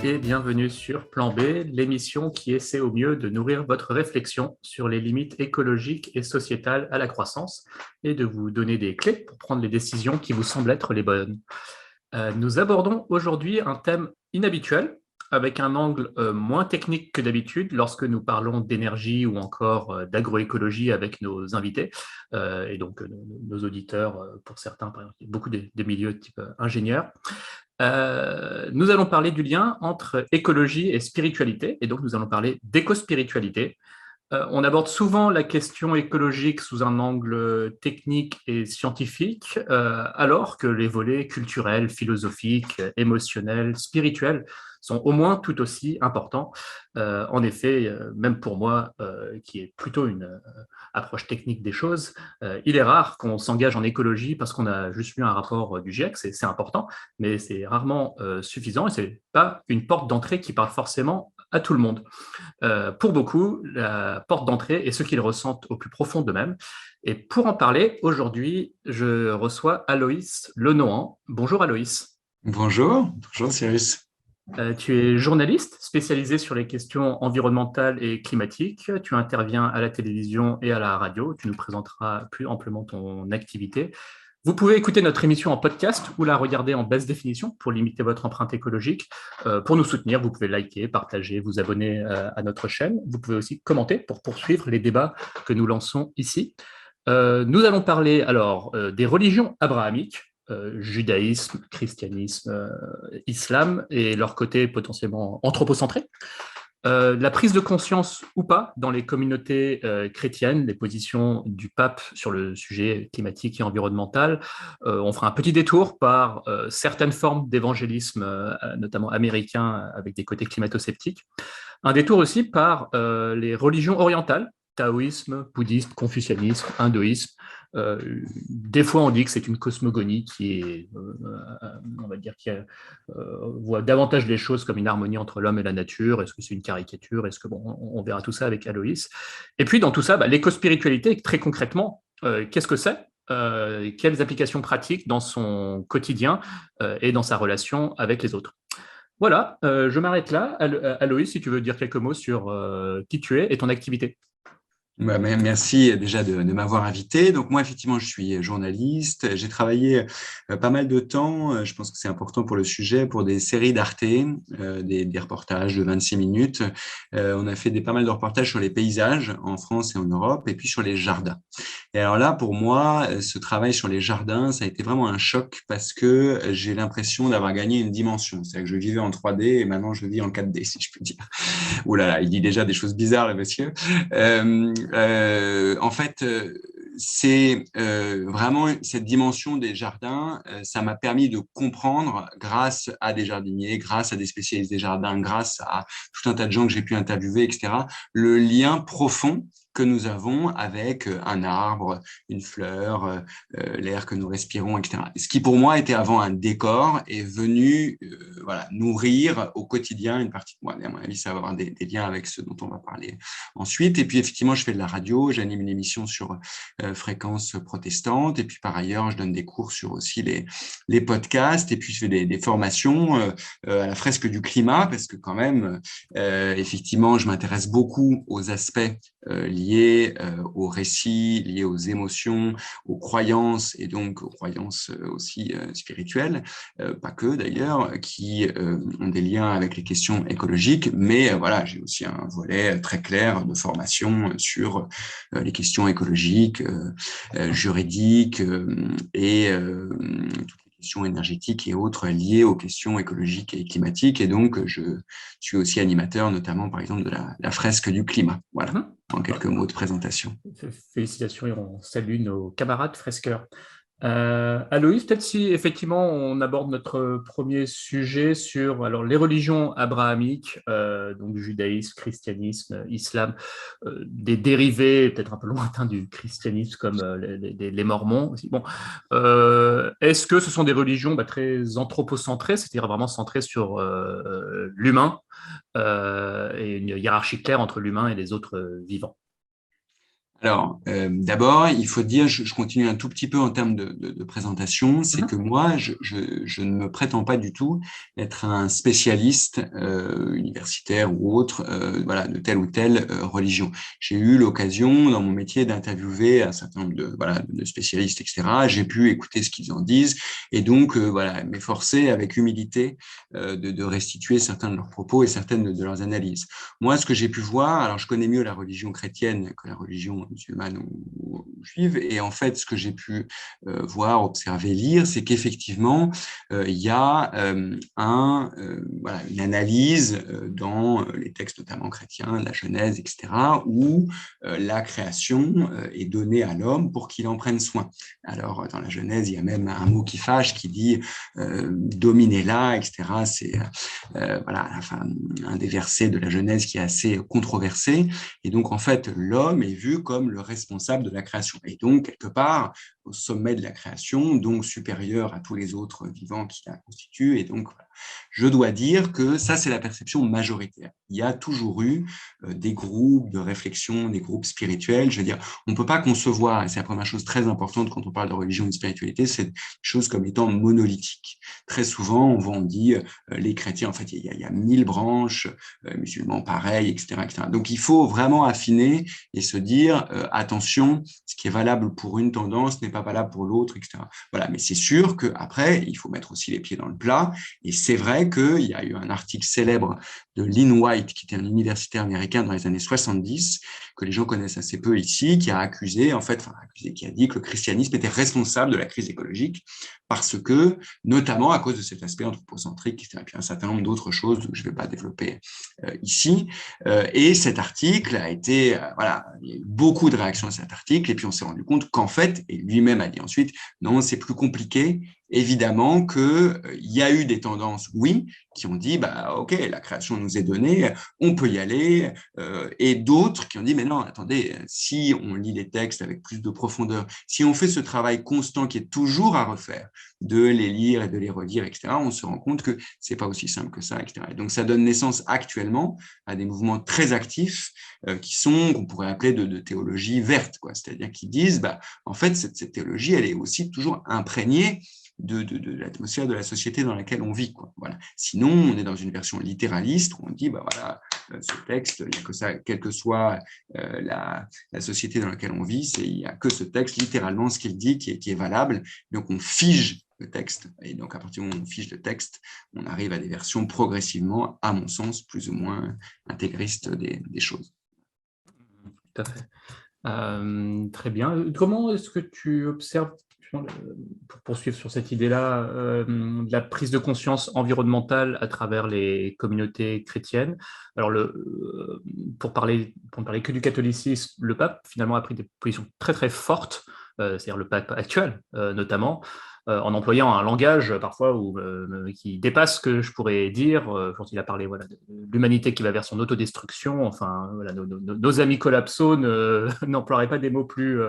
et bienvenue sur Plan B, l'émission qui essaie au mieux de nourrir votre réflexion sur les limites écologiques et sociétales à la croissance et de vous donner des clés pour prendre les décisions qui vous semblent être les bonnes. Nous abordons aujourd'hui un thème inhabituel, avec un angle moins technique que d'habitude lorsque nous parlons d'énergie ou encore d'agroécologie avec nos invités et donc nos auditeurs, pour certains, par exemple, beaucoup des milieux type ingénieurs. Nous allons parler du lien entre écologie et spiritualité, et donc nous allons parler d'éco-spiritualité. On aborde souvent la question écologique sous un angle technique et scientifique, alors que les volets culturels, philosophiques, émotionnels, spirituels sont au moins tout aussi importants. En effet, même pour moi, qui est plutôt une approche technique des choses, il est rare qu'on s'engage en écologie parce qu'on a juste lu un rapport du GIEC, c'est important, mais c'est rarement suffisant et ce n'est pas une porte d'entrée qui parle forcément à tout le monde. Pour beaucoup, la porte d'entrée est ce qu'ils ressentent au plus profond d'eux-mêmes. Et pour en parler, aujourd'hui, je reçois Aloïs Lenohan. Bonjour Aloïs. Bonjour Cyrus. Tu es journaliste spécialisé sur les questions environnementales et climatiques. Tu interviens à la télévision et à la radio. Tu nous présenteras plus amplement ton activité. Vous pouvez écouter notre émission en podcast ou la regarder en basse définition pour limiter votre empreinte écologique. Pour nous soutenir, vous pouvez liker, partager, vous abonner à notre chaîne. Vous pouvez aussi commenter pour poursuivre les débats que nous lançons ici. Nous allons parler alors des religions abrahamiques, judaïsme, christianisme, islam et leur côté potentiellement anthropocentré. La prise de conscience ou pas dans les communautés chrétiennes, les positions du pape sur le sujet climatique et environnemental. On fera un petit détour par certaines formes d'évangélisme, notamment américain, avec des côtés climato-sceptiques. Un détour aussi par les religions orientales, taoïsme, bouddhisme, confucianisme, hindouisme. Des fois, on dit que c'est une cosmogonie qui est, on va dire, voit davantage les choses comme une harmonie entre l'homme et la nature. Est-ce que c'est une caricature? Est-ce que bon, on verra tout ça avec Aloïs. Et puis, dans tout ça, l'éco-spiritualité, très concrètement, qu'est-ce que c'est? Quelles applications pratiques dans son quotidien et dans sa relation avec les autres? Voilà, je m'arrête là. Aloïs, si tu veux dire quelques mots sur qui tu es et ton activité. Merci déjà de m'avoir invité. Donc moi, effectivement, je suis journaliste. J'ai travaillé pas mal de temps, je pense que c'est important pour le sujet, pour des séries d'Arte, des reportages de 26 minutes. On a fait pas mal de reportages sur les paysages en France et en Europe, et puis sur les jardins. Et alors là, pour moi, ce travail sur les jardins, ça a été vraiment un choc parce que j'ai l'impression d'avoir gagné une dimension. C'est-à-dire que je vivais en 3D et maintenant je vis en 4D, si je peux dire. Ouh là là, il dit déjà des choses bizarres, le monsieur. En fait, c'est vraiment cette dimension des jardins, ça m'a permis de comprendre, grâce à des jardiniers, grâce à des spécialistes des jardins, grâce à tout un tas de gens que j'ai pu interviewer, etc., le lien profond que nous avons avec un arbre, une fleur, l'air que nous respirons, etc. Ce qui pour moi était avant un décor est venu voilà, nourrir au quotidien une partie de moi. Et à mon avis, ça va avoir des liens avec ce dont on va parler ensuite. Et puis effectivement, je fais de la radio, j'anime une émission sur fréquences protestantes. Et puis par ailleurs, je donne des cours sur aussi les podcasts. Et puis je fais des formations à la fresque du climat parce que quand même, effectivement, je m'intéresse beaucoup aux aspects liés aux récits, liés aux émotions, aux croyances et donc aux croyances aussi spirituelles, pas que d'ailleurs, qui ont des liens avec les questions écologiques, mais voilà, j'ai aussi un volet très clair de formation sur les questions écologiques, juridiques et toutes les questions énergétiques et autres liées aux questions écologiques et climatiques. Et donc, je suis aussi animateur, notamment, par exemple, de la fresque du climat. Voilà, en quelques mots de présentation. Félicitations et on salue nos camarades fresqueurs. Aloïs, peut-être si effectivement on aborde notre premier sujet sur alors, les religions abrahamiques, donc judaïsme, christianisme, islam, des dérivés peut-être un peu lointains du christianisme comme les mormons aussi. Bon, est-ce que ce sont des religions très anthropocentrées, c'est-à-dire vraiment centrées sur l'humain et une hiérarchie claire entre l'humain et les autres vivants? Alors, d'abord, il faut dire, je continue un tout petit peu en termes de présentation, c'est que Mhm. moi, je ne me prétends pas du tout être un spécialiste universitaire ou autre, voilà, de telle ou telle religion. J'ai eu l'occasion dans mon métier d'interviewer un certain nombre voilà, de spécialistes, etc. J'ai pu écouter ce qu'ils en disent et donc voilà, m'efforcer avec humilité de restituer certains de leurs propos et certaines de leurs analyses. Moi, ce que j'ai pu voir, alors je connais mieux la religion chrétienne que la religion musulmane ou juive, et en fait, ce que j'ai pu voir, observer, lire, c'est qu'effectivement, il y a voilà, une analyse dans les textes notamment chrétiens, la Genèse, etc., où la création est donnée à l'homme pour qu'il en prenne soin. Alors, dans la Genèse, il y a même un mot qui fâche, qui dit dominez-la, etc. C'est voilà, enfin, un des versets de la Genèse qui est assez controversé. Et donc, en fait, l'homme est vu comme le responsable de la création. Et donc, quelque part, au sommet de la création, donc supérieur à tous les autres vivants qui la constituent. Et donc, voilà. Je dois dire que ça, c'est la perception majoritaire. Il y a toujours eu des groupes de réflexion, des groupes spirituels. Je veux dire, on ne peut pas concevoir, et c'est la première chose très importante quand on parle de religion et de spiritualité, c'est des choses comme étant monolithiques. Très souvent, on dit les chrétiens, en fait, il y a 1000 branches, musulmans pareil, etc., etc. Donc, il faut vraiment affiner et se dire, attention, ce qui est valable pour une tendance n'est pas valable pour l'autre, etc. Voilà, mais c'est sûr qu'après, il faut mettre aussi les pieds dans le plat. Et c'est vrai qu'il y a eu un article célèbre de Lynn White, qui était un universitaire américain dans les années 70, que les gens connaissent assez peu ici, qui a accusé, en fait, enfin, accusé, qui a dit que le christianisme était responsable de la crise écologique parce que, notamment à cause de cet aspect anthropocentrique, et puis un certain nombre d'autres choses que je ne vais pas développer ici. Et cet article a été, voilà, il y a eu beaucoup de réactions à cet article, et puis on s'est rendu compte qu'en fait, et lui-même a dit ensuite, non, c'est plus compliqué. Évidemment qu'il y a eu des tendances, oui, qui ont dit, bah, OK, la création nous est donnée, on peut y aller, et d'autres qui ont dit, mais non, attendez, si on lit les textes avec plus de profondeur, si on fait ce travail constant qui est toujours à refaire, de les lire et de les relire, etc., on se rend compte que c'est pas aussi simple que ça, etc. Et donc, ça donne naissance actuellement à des mouvements très actifs qui sont, qu'on pourrait appeler de théologie verte, quoi. C'est-à-dire qui disent, bah, en fait, cette théologie, elle est aussi toujours imprégnée de l'atmosphère de la société dans laquelle on vit, quoi. Voilà. Sinon, on est dans une version littéraliste où on dit, bah voilà, ce texte, il n'y a que ça, quelle que soit la société dans laquelle on vit, il n'y a que ce texte, littéralement, ce qu'il dit qui est valable. Donc, on fige le texte. Et donc, à partir du moment où on fiche le texte, on arrive à des versions progressivement, à mon sens, plus ou moins intégristes des choses. Tout à fait. Très bien. Comment est-ce que tu observes, pour poursuivre sur cette idée-là, la prise de conscience environnementale à travers les communautés chrétiennes? Alors, pour ne parler que du catholicisme, le pape finalement a pris des positions très très fortes, c'est-à-dire le pape actuel notamment, en employant un langage parfois qui dépasse ce que je pourrais dire quand il a parlé voilà, de l'humanité qui va vers son autodestruction. Enfin, voilà, nos amis collapsos n'emploieraient pas des mots plus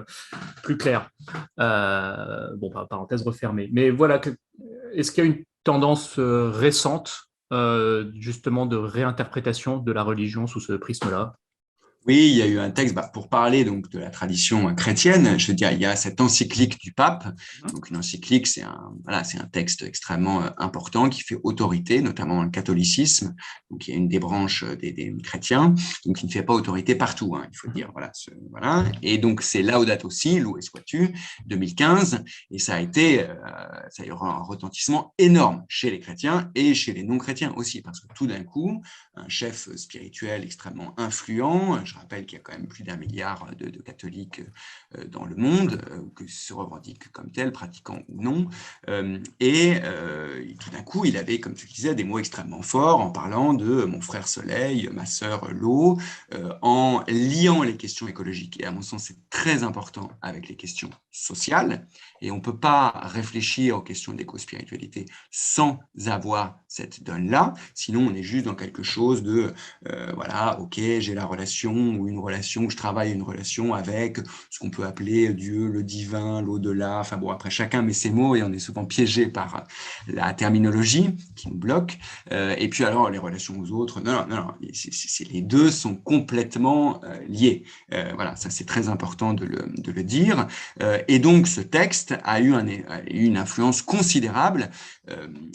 clairs. Bon, parenthèse refermée. Mais voilà, est-ce qu'il y a une tendance récente justement de réinterprétation de la religion sous ce prisme-là? Oui, il y a eu un texte pour parler donc de la tradition chrétienne. Je veux dire, il y a cette encyclique du pape. Donc une encyclique, c'est un texte extrêmement important qui fait autorité, notamment dans le catholicisme. Donc il y a une des branches des chrétiens, donc il ne fait pas autorité partout. Hein, il faut dire voilà, voilà. Et donc c'est Laudato Si, loué sois-tu, 2015, et ça a eu un retentissement énorme chez les chrétiens et chez les non-chrétiens aussi, parce que tout d'un coup, un chef spirituel extrêmement influent. Je rappelle qu'il y a quand même plus d'1 milliard de catholiques dans le monde, qui se revendiquent comme tels, pratiquants ou non. Et tout d'un coup, il avait, comme tu le disais, des mots extrêmement forts en parlant de mon frère soleil, ma sœur l'eau, en liant les questions écologiques. Et à mon sens, c'est très important avec les questions sociale, et on ne peut pas réfléchir aux questions de l'éco-spiritualité sans avoir cette donne-là, sinon on est juste dans quelque chose de, voilà, ok, j'ai la relation ou une relation, je travaille une relation avec ce qu'on peut appeler Dieu, le divin, l'au-delà, enfin bon, après chacun met ses mots et on est souvent piégé par la terminologie qui nous bloque, et puis alors les relations aux autres, non, les deux sont complètement liés, voilà, ça c'est très important de le dire. Et donc, ce texte a eu une influence considérable.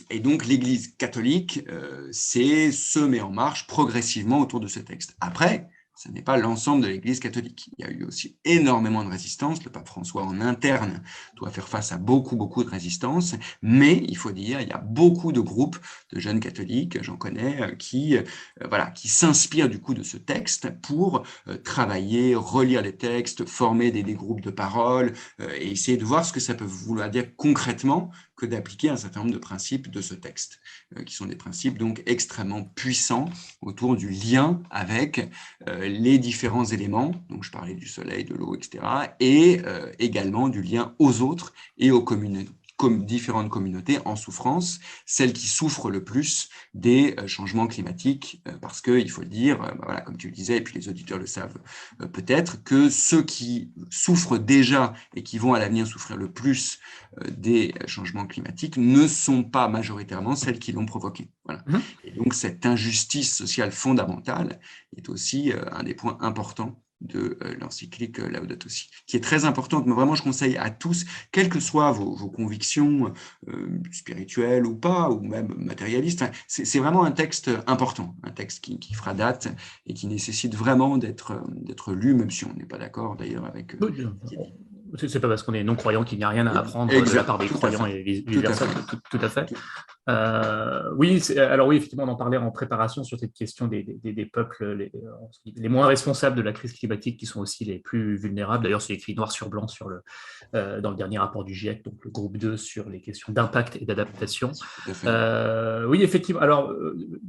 Et donc, l'Église catholique se met en marche progressivement autour de ce texte. Après, ce n'est pas l'ensemble de l'Église catholique. Il y a eu aussi énormément de résistance. Le pape François, en interne, doit faire face à beaucoup de résistance. Mais, il faut dire, il y a beaucoup de groupes de jeunes catholiques, j'en connais, qui s'inspirent du coup de ce texte pour travailler, relire les textes, former des groupes de parole et essayer de voir ce que ça peut vouloir dire concrètement que d'appliquer un certain nombre de principes de ce texte, qui sont des principes donc extrêmement puissants autour du lien avec les différents éléments, donc je parlais du soleil, de l'eau, etc., et également du lien aux autres et aux communautés, différentes communautés en souffrance, celles qui souffrent le plus des changements climatiques, parce qu'il faut le dire, voilà, comme tu le disais, et puis les auditeurs le savent peut-être, que ceux qui souffrent déjà et qui vont à l'avenir souffrir le plus des changements climatiques ne sont pas majoritairement celles qui l'ont provoqué. Voilà. Et donc cette injustice sociale fondamentale est aussi un des points importants de l'encyclique Laudato Si, qui est très importante, mais vraiment je conseille à tous, quelles que soient vos convictions spirituelles ou pas, ou même matérialistes, c'est vraiment un texte important, un texte qui fera date et qui nécessite vraiment d'être lu, même si on n'est pas d'accord d'ailleurs avec c'est pas parce qu'on est non-croyant qu'il n'y a rien à apprendre de la part des croyants et vice-versa, tout à fait. Oui, alors oui, effectivement, on en parlait en préparation sur cette question des peuples les moins responsables de la crise climatique, qui sont aussi les plus vulnérables. D'ailleurs, c'est écrit noir sur blanc dans le dernier rapport du GIEC, donc le groupe 2 sur les questions d'impact et d'adaptation. Oui, effectivement. Alors,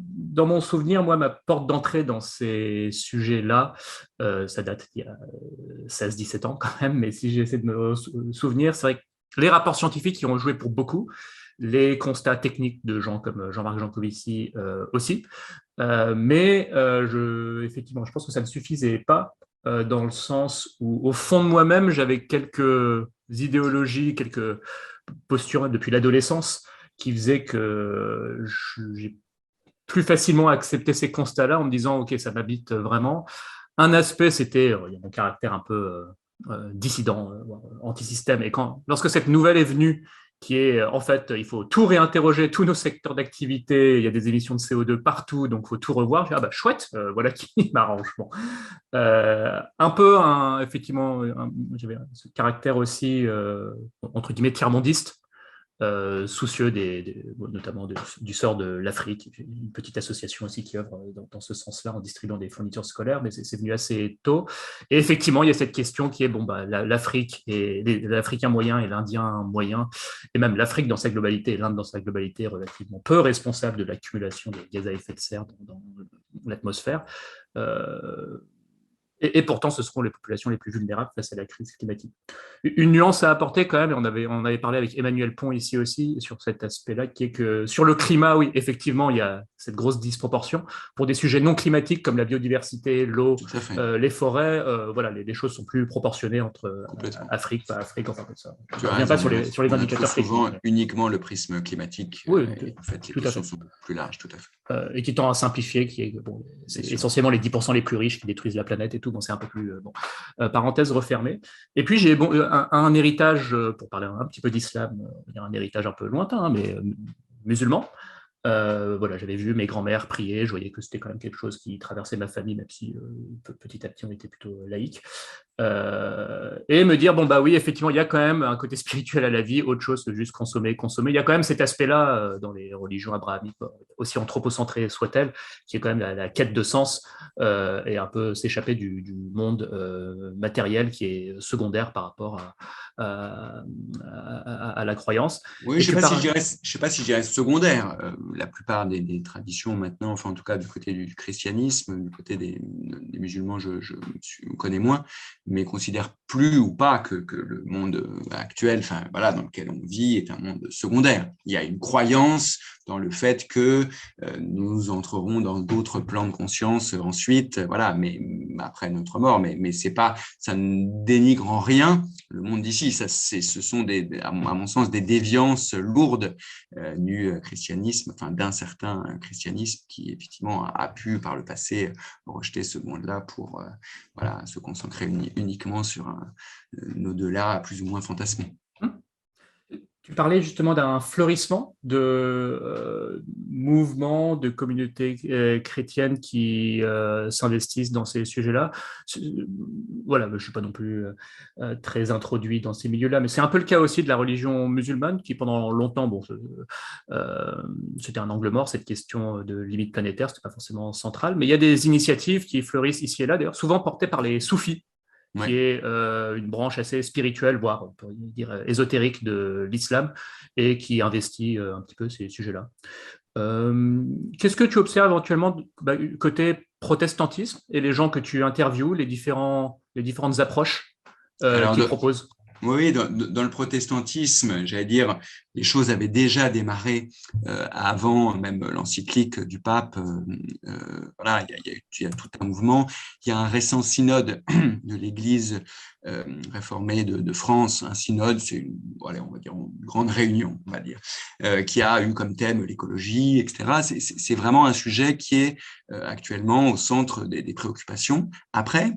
dans mon souvenir, moi, ma porte d'entrée dans ces sujets-là, ça date d'il y a 16-17 ans quand même, mais si j'essaie de me souvenir, c'est vrai que les rapports scientifiques y ont joué pour beaucoup, les constats techniques de gens comme Jean-Marc Jancovici aussi, mais effectivement, je pense que ça ne suffisait pas dans le sens où, au fond de moi-même, j'avais quelques idéologies, quelques postures depuis l'adolescence qui faisaient que j'ai plus facilement accepté ces constats-là en me disant, OK, ça m'habite vraiment. Un aspect, c'était il y a mon caractère un peu dissident, anti-système. Et lorsque cette nouvelle est venue, qui est en fait, il faut tout réinterroger, tous nos secteurs d'activité, il y a des émissions de CO2 partout, donc il faut tout revoir. Je dis, ah bah chouette, voilà qui m'arrange. Bon. Un peu, effectivement, j'avais ce caractère aussi, entre guillemets, tiers-mondiste, soucieux notamment du sort de l'Afrique, une petite association aussi qui œuvre dans ce sens-là en distribuant des fournitures scolaires, mais c'est venu assez tôt. Et effectivement, il y a cette question qui est l'Afrique et l'Africain moyen et l'Indien moyen, et même l'Afrique dans sa globalité et l'Inde dans sa globalité est relativement peu responsable de l'accumulation des gaz à effet de serre dans l'atmosphère. Et pourtant, ce seront les populations les plus vulnérables face à la crise climatique. Une nuance à apporter quand même, et on avait parlé avec Emmanuel Pont ici aussi sur cet aspect-là, qui est que sur le climat, oui, effectivement, il y a cette grosse disproportion. Pour des sujets non climatiques comme la biodiversité, l'eau, les forêts, voilà, les choses sont plus proportionnées entre Afrique, pas Afrique, enfin comme ça. Je ne reviens pas sur les indicateurs techniques. Souvent uniquement le prisme climatique. Oui, en fait, les questions sont plus larges, tout à fait. Et qui tend à simplifier, qui est c'est essentiellement les 10% les plus riches qui détruisent la planète et tout, bon, c'est un peu plus parenthèse refermée. Et puis j'ai un héritage, pour parler un petit peu d'islam, un héritage un peu lointain, hein, mais musulman. Voilà, j'avais vu mes grands-mères prier, je voyais que c'était quand même quelque chose qui traversait ma famille, même si petit à petit on était plutôt laïque. Et me dire, bon bah oui, effectivement, il y a quand même un côté spirituel à la vie, autre chose que juste consommer. Il y a quand même cet aspect-là dans les religions abrahamiques, aussi anthropocentrées soit-elles, qui est quand même la quête de sens et un peu s'échapper du monde matériel qui est secondaire par rapport à la croyance. Oui, je ne sais pas si je dirais secondaire. La plupart des traditions maintenant, enfin en tout cas du côté du christianisme, du côté des musulmans, je connais moins. mais considèrent plus ou pas que le monde actuel, enfin voilà, dans lequel on vit, est un monde secondaire. Il y a une croyance dans le fait que nous entrerons dans d'autres plans de conscience ensuite, voilà, mais après notre mort, mais c'est pas, ça ne dénigre en rien le monde d'ici. Ce sont à mon sens des déviances lourdes du christianisme, enfin d'un certain christianisme qui effectivement a pu par le passé rejeter ce monde-là pour voilà, se concentrer uniquement sur un au-delà plus ou moins fantasmé. Tu parlais justement d'un fleurissement de mouvements, de communautés chrétiennes qui s'investissent dans ces sujets-là. Voilà, je ne suis pas non plus très introduit dans ces milieux-là, mais c'est un peu le cas aussi de la religion musulmane qui, pendant longtemps, bon, c'était un angle mort, cette question de limite planétaire, ce n'était pas forcément central, mais il y a des initiatives qui fleurissent ici et là, d'ailleurs, souvent portées par les soufis, qui est une branche assez spirituelle, voire on pourrait dire ésotérique de l'islam, et qui investit un petit peu ces sujets-là. Qu'est-ce que tu observes éventuellement côté protestantisme et les gens que tu interviews, les différentes approches qu'ils proposent? Oui, dans le protestantisme, j'allais dire, les choses avaient déjà démarré avant même l'encyclique du pape. Voilà, il y a tout un mouvement. Il y a un récent synode de l'Église réformée de France. Un synode, c'est voilà, on va dire une grande réunion, on va dire, qui a eu comme thème l'écologie, etc. C'est vraiment un sujet qui est actuellement au centre des préoccupations. Après,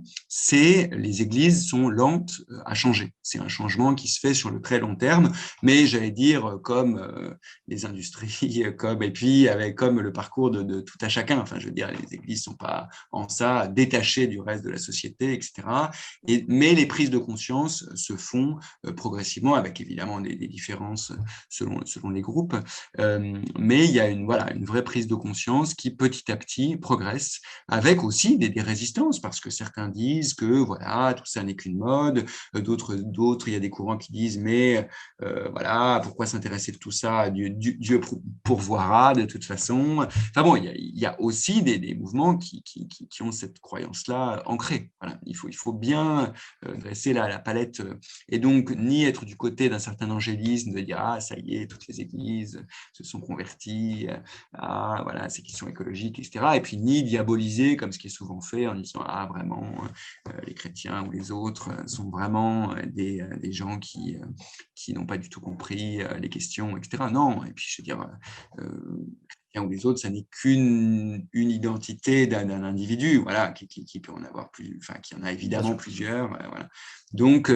les églises sont lentes à changer. C'est un changement qui se fait sur le très long terme, mais j'allais dire comme les industries, comme le parcours de tout à chacun. Enfin, je veux dire, les églises sont pas en ça détachées du reste de la société, etc. Mais les prises de conscience se font progressivement, avec évidemment des différences selon les groupes. Mais il y a une vraie prise de conscience qui petit à petit progresse, avec aussi des résistances, parce que certains disent que voilà, tout ça n'est qu'une mode, d'autres, il y a des courants qui disent mais voilà, pourquoi s'intéresser de tout ça, Dieu pourvoira de toute façon. Enfin bon, il y a aussi des mouvements qui ont cette croyance-là ancrée. Voilà, il faut bien dresser la palette et donc ni être du côté d'un certain angélisme de dire ah ça y est, toutes les églises se sont converties à voilà, ces questions écologiques, etc. Et puis ni diaboliser comme ce qui est souvent fait en disant ah vraiment les chrétiens ou les autres sont vraiment des gens qui n'ont pas du tout compris les questions, etc. Non, et puis je veux dire ou les autres, ça n'est qu'une identité d'un individu, voilà, qui peut en avoir plus, enfin, qui en a évidemment plusieurs, voilà. Donc,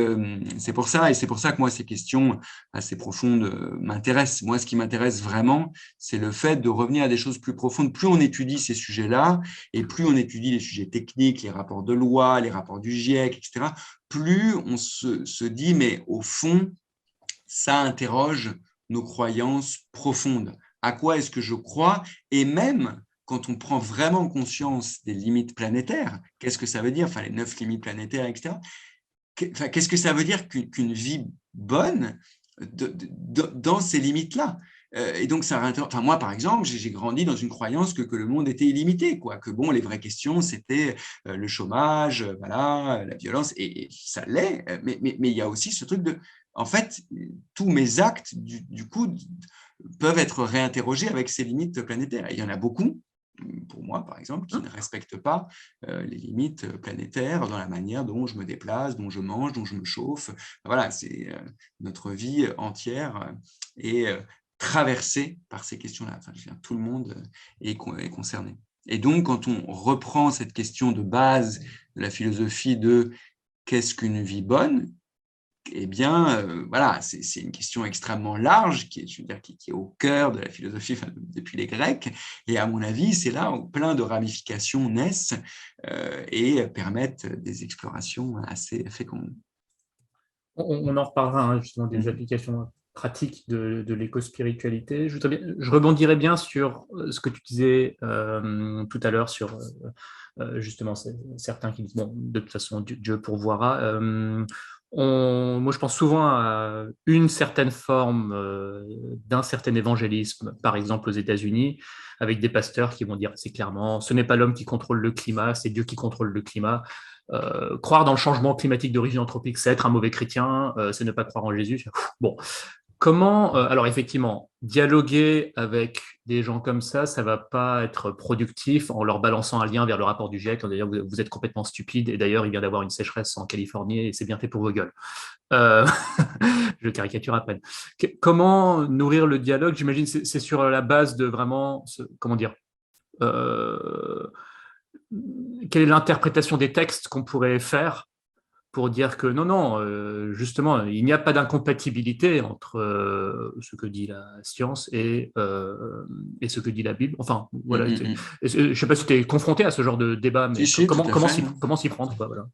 c'est pour ça, et c'est pour ça que moi, ces questions assez profondes m'intéressent. Moi, ce qui m'intéresse vraiment, c'est le fait de revenir à des choses plus profondes. Plus on étudie ces sujets-là, et plus on étudie les sujets techniques, les rapports de loi, les rapports du GIEC, etc., plus on se dit, mais au fond, ça interroge nos croyances profondes. À quoi est-ce que je crois? Et même quand on prend vraiment conscience des limites planétaires, qu'est-ce que ça veut dire? Enfin, les 9 limites planétaires, etc. Qu'est-ce que ça veut dire qu'une vie bonne dans ces limites-là? Et donc, enfin, moi, par exemple, j'ai grandi dans une croyance que le monde était illimité, quoi. Que bon, les vraies questions, c'était le chômage, voilà, la violence, et ça l'est. Mais il y a aussi ce truc en fait, tous mes actes, du coup, peuvent être réinterrogés avec ces limites planétaires. Et il y en a beaucoup, pour moi, par exemple, qui ne respectent pas les limites planétaires dans la manière dont je me déplace, dont je mange, dont je me chauffe. Voilà, c'est notre vie entière est traversée par ces questions-là. Enfin, tout le monde est concerné. Et donc, quand on reprend cette question de base de la philosophie de qu'est-ce qu'une vie bonne, eh bien, voilà, c'est une question extrêmement large qui est au cœur de la philosophie depuis les Grecs. Et à mon avis, c'est là où plein de ramifications naissent et permettent des explorations assez fécondes. On en reparlera hein, justement des applications pratiques de l'éco-spiritualité. Je rebondirai bien sur ce que tu disais tout à l'heure sur justement certains qui disent bon, de toute façon Dieu pourvoira. moi, je pense souvent à une certaine forme d'un certain évangélisme, par exemple aux États-Unis, avec des pasteurs qui vont dire assez clairement, ce n'est pas l'homme qui contrôle le climat, c'est Dieu qui contrôle le climat. Croire dans le changement climatique d'origine anthropique, c'est être un mauvais chrétien, c'est ne pas croire en Jésus. Bon, comment, alors effectivement, dialoguer avec des gens comme ça va pas être productif en leur balançant un lien vers le rapport du GIEC, en disant vous êtes complètement stupide et d'ailleurs il vient d'avoir une sécheresse en Californie et c'est bien fait pour vos gueules. Euh, je caricature à peine. Comment nourrir le dialogue? J'imagine c'est sur la base de vraiment, comment dire, euh, quelle est l'interprétation des textes qu'on pourrait faire pour dire que non, non, justement, il n'y a pas d'incompatibilité entre ce que dit la science et ce que dit la Bible. Enfin, Mm, voilà. mm, mm. Je ne sais pas si tu es confronté à ce genre de débat, Si, mais si, tout à fait. comment s'y prendre, quoi, voilà.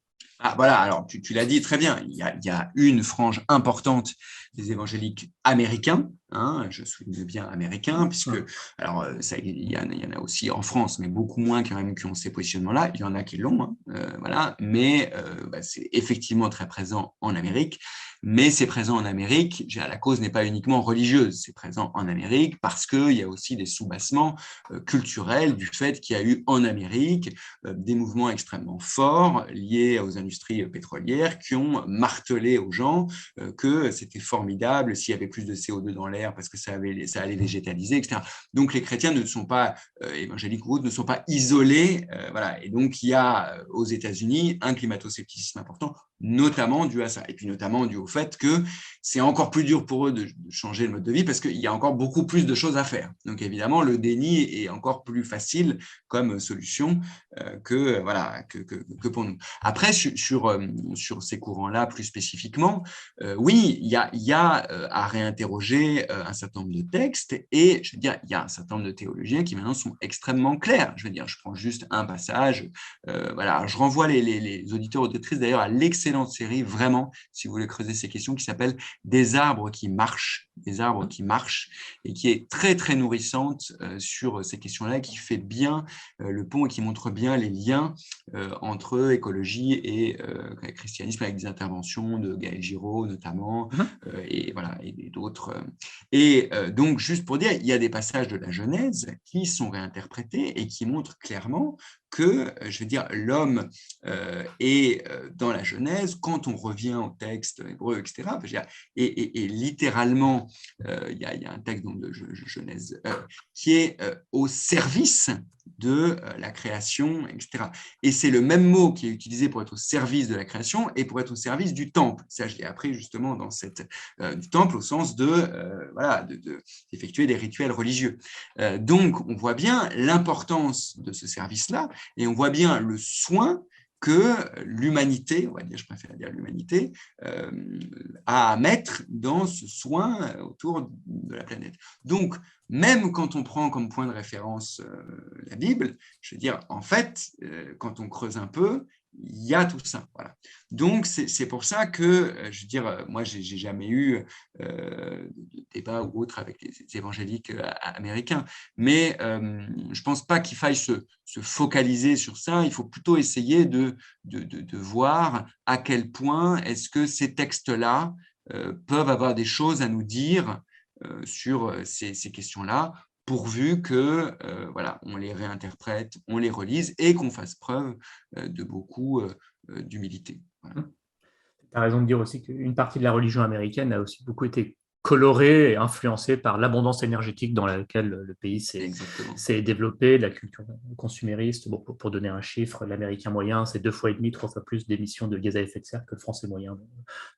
Ah, voilà, alors tu l'as dit très bien, il y a une frange importante des évangéliques américains, hein, je souligne bien américains, puisque, alors, il y en a aussi en France, mais beaucoup moins quand même qui ont ces positionnements-là, il y en a qui l'ont, hein, voilà, mais c'est effectivement très présent en Amérique, mais c'est présent en Amérique, la cause n'est pas uniquement religieuse, c'est présent en Amérique parce qu'il y a aussi des soubassements culturels du fait qu'il y a eu en Amérique des mouvements extrêmement forts liés aux industries pétrolières qui ont martelé aux gens que c'était formidable s'il y avait plus de CO2 dans l'air parce que ça allait végétaliser, etc. Donc les chrétiens ne sont pas, évangéliques ou autres, ne sont pas isolés. Voilà. Et donc il y a aux États-Unis un climato-scepticisme important, notamment dû à ça. Et puis notamment dû au fait que c'est encore plus dur pour eux de changer le mode de vie parce qu'il y a encore beaucoup plus de choses à faire. Donc évidemment, le déni est encore plus facile comme solution que pour nous. Après, sur ces courants-là, plus spécifiquement, oui, il y a à réinterroger un certain nombre de textes et je veux dire, il y a un certain nombre de théologiens qui maintenant sont extrêmement clairs. Je veux dire, je prends juste un passage. Voilà, je renvoie les auditeurs auditrices d'ailleurs à l'excellente série, vraiment, si vous voulez creuser ces questions, qui s'appelle Des arbres qui marchent, des arbres qui marchent, et qui est très, très nourrissante sur ces questions-là, qui fait bien le pont et qui montre bien les liens entre écologie et christianisme avec des interventions de Gaël Giraud notamment et voilà et d'autres. Et donc juste pour dire, il y a des passages de la Genèse qui sont réinterprétés et qui montrent clairement que, je veux dire, l'homme est dans la Genèse, quand on revient au texte hébreu, etc., et littéralement, il y a un texte donc, de Genèse qui est au service de la création, etc. Et c'est le même mot qui est utilisé pour être au service de la création et pour être au service du temple. Ça, je l'ai appris justement dans du temple au sens d'effectuer des rituels religieux. Donc, on voit bien l'importance de ce service-là et on voit bien le soin que l'humanité, on va dire, je préfère dire l'humanité, a à mettre dans ce soin autour de la planète. Donc, même quand on prend comme point de référence la Bible, je veux dire, en fait, quand on creuse un peu, il y a tout ça. Voilà. Donc, c'est pour ça que, je veux dire, moi, j'ai jamais eu de débat ou autre avec les évangéliques américains, mais je pense pas qu'il faille se focaliser sur ça. Il faut plutôt essayer de voir à quel point est-ce que ces textes-là peuvent avoir des choses à nous dire sur ces questions-là, pourvu que voilà, on les réinterprète, on les relise et qu'on fasse preuve de beaucoup d'humilité. Voilà. Tu as raison de dire aussi qu'une partie de la religion américaine a aussi beaucoup été colorée et influencée par l'abondance énergétique dans laquelle le pays Exactement. s'est développé, la culture consumériste. Bon, pour donner un chiffre, l'Américain moyen, c'est 2,5 fois, 3 fois plus d'émissions de gaz à effet de serre que le Français moyen.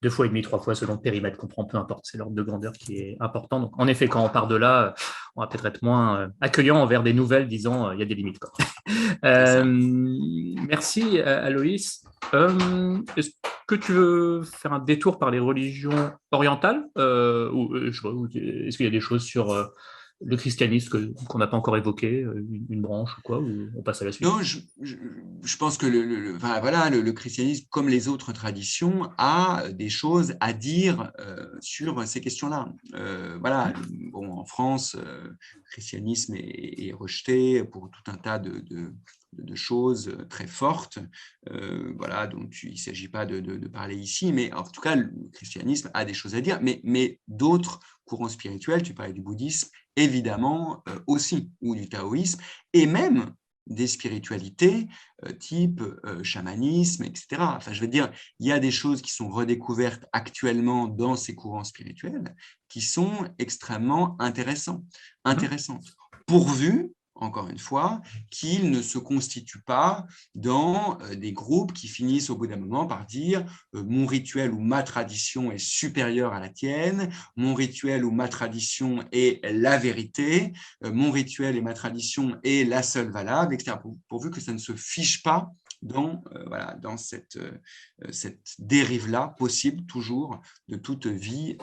2,5 fois, 3 fois selon le périmètre qu'on prend, peu importe, c'est l'ordre de grandeur qui est important. Donc, en effet, quand on part de là, on va peut-être être moins accueillant envers des nouvelles disant il y a des limites, quoi. Merci, Aloïs. Est-ce que tu veux faire un détour par les religions orientales est-ce qu'il y a des choses sur le christianisme qu'on n'a pas encore évoqué, une branche ou quoi, ou on passe à la suite? Non, je pense que le christianisme, comme les autres traditions, a des choses à dire sur ces questions-là. Voilà, bon, en France, le christianisme est rejeté pour tout un tas de choses très fortes, voilà, dont il ne s'agit pas de parler ici, mais en tout cas, le christianisme a des choses à dire, mais d'autres courants spirituels, tu parlais du bouddhisme, évidemment aussi, ou du taoïsme, et même des spiritualités type chamanisme, etc. Enfin, je veux dire, il y a des choses qui sont redécouvertes actuellement dans ces courants spirituels qui sont extrêmement intéressantes, pourvu, encore une fois, qu'ils ne se constituent pas dans des groupes qui finissent au bout d'un moment par dire mon rituel ou ma tradition est supérieure à la tienne, mon rituel ou ma tradition est la vérité, mon rituel et ma tradition est la seule valable, etc. Pourvu que ça ne se fiche pas voilà, dans cette dérive-là possible toujours de toute vie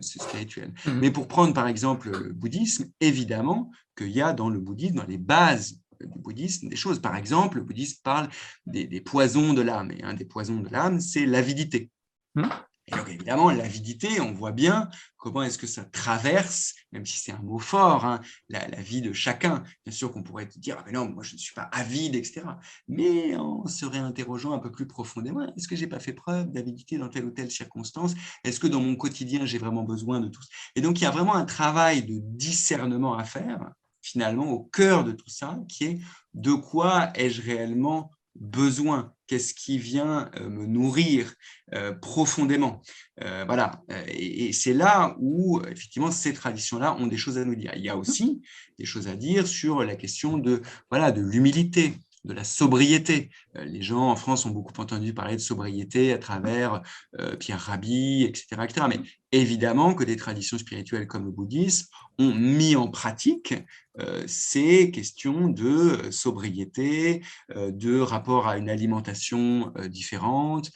spirituelle. Mais pour prendre par exemple le bouddhisme, évidemment qu'il y a dans le bouddhisme, dans les bases du bouddhisme, des choses. Par exemple, le bouddhisme parle des poisons de l'âme. Et un des poisons de l'âme, c'est l'avidité. Et donc, évidemment, l'avidité, on voit bien comment est-ce que ça traverse, même si c'est un mot fort, hein, la vie de chacun. Bien sûr qu'on pourrait te dire, ah, mais non, moi, je ne suis pas avide, etc. Mais en se réinterrogeant un peu plus profondément, est-ce que je n'ai pas fait preuve d'avidité dans telle ou telle circonstance? Est-ce que dans mon quotidien, j'ai vraiment besoin de tout ça? Et donc, il y a vraiment un travail de discernement à faire, finalement, au cœur de tout ça, qui est de quoi ai-je réellement besoin? Qu'est-ce qui vient me nourrir profondément? Voilà. Et c'est là où, effectivement, ces traditions-là ont des choses à nous dire. Il y a aussi des choses à dire sur la question de l'humilité, de la sobriété. Les gens en France ont beaucoup entendu parler de sobriété à travers Pierre Rabhi, etc., etc. Mais évidemment que des traditions spirituelles comme le bouddhisme ont mis en pratique ces questions de sobriété, de rapport à une alimentation différente.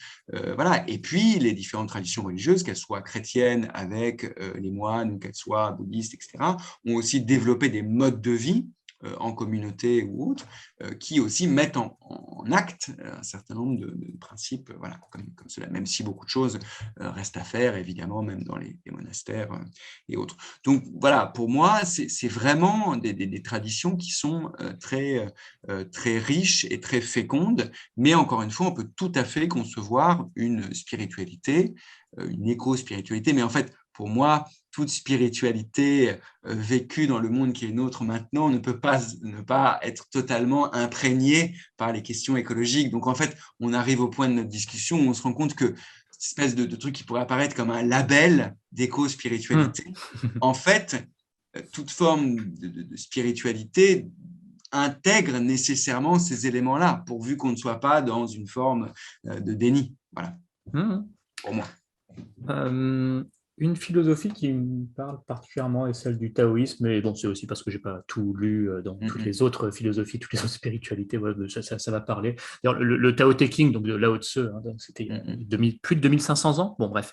Voilà. Et puis, les différentes traditions religieuses, qu'elles soient chrétiennes avec les moines ou qu'elles soient bouddhistes, etc., ont aussi développé des modes de vie en communauté ou autres, qui aussi mettent en acte un certain nombre de principes, voilà, comme cela, même si beaucoup de choses restent à faire, évidemment, même dans les monastères et autres. Donc voilà, pour moi, c'est vraiment des traditions qui sont très riches et très fécondes, mais encore une fois, on peut tout à fait concevoir une spiritualité, une éco-spiritualité, mais en fait, pour moi, toute spiritualité vécue dans le monde qui est nôtre maintenant ne peut pas ne pas être totalement imprégnée par les questions écologiques. Donc, en fait, on arrive au point de notre discussion où on se rend compte que cette espèce de truc qui pourrait apparaître comme un label d'éco-spiritualité, en fait, toute forme de spiritualité intègre nécessairement ces éléments-là, pourvu qu'on ne soit pas dans une forme de déni. Voilà, pour moi. Une philosophie qui me parle particulièrement est celle du taoïsme, et bon, c'est aussi parce que je n'ai pas tout lu dans toutes les autres philosophies, toutes les autres spiritualités, ouais, ça va parler. D'ailleurs, le Tao Te Ching, donc de Lao Tse, hein, c'était plus de 2500 ans, bon bref,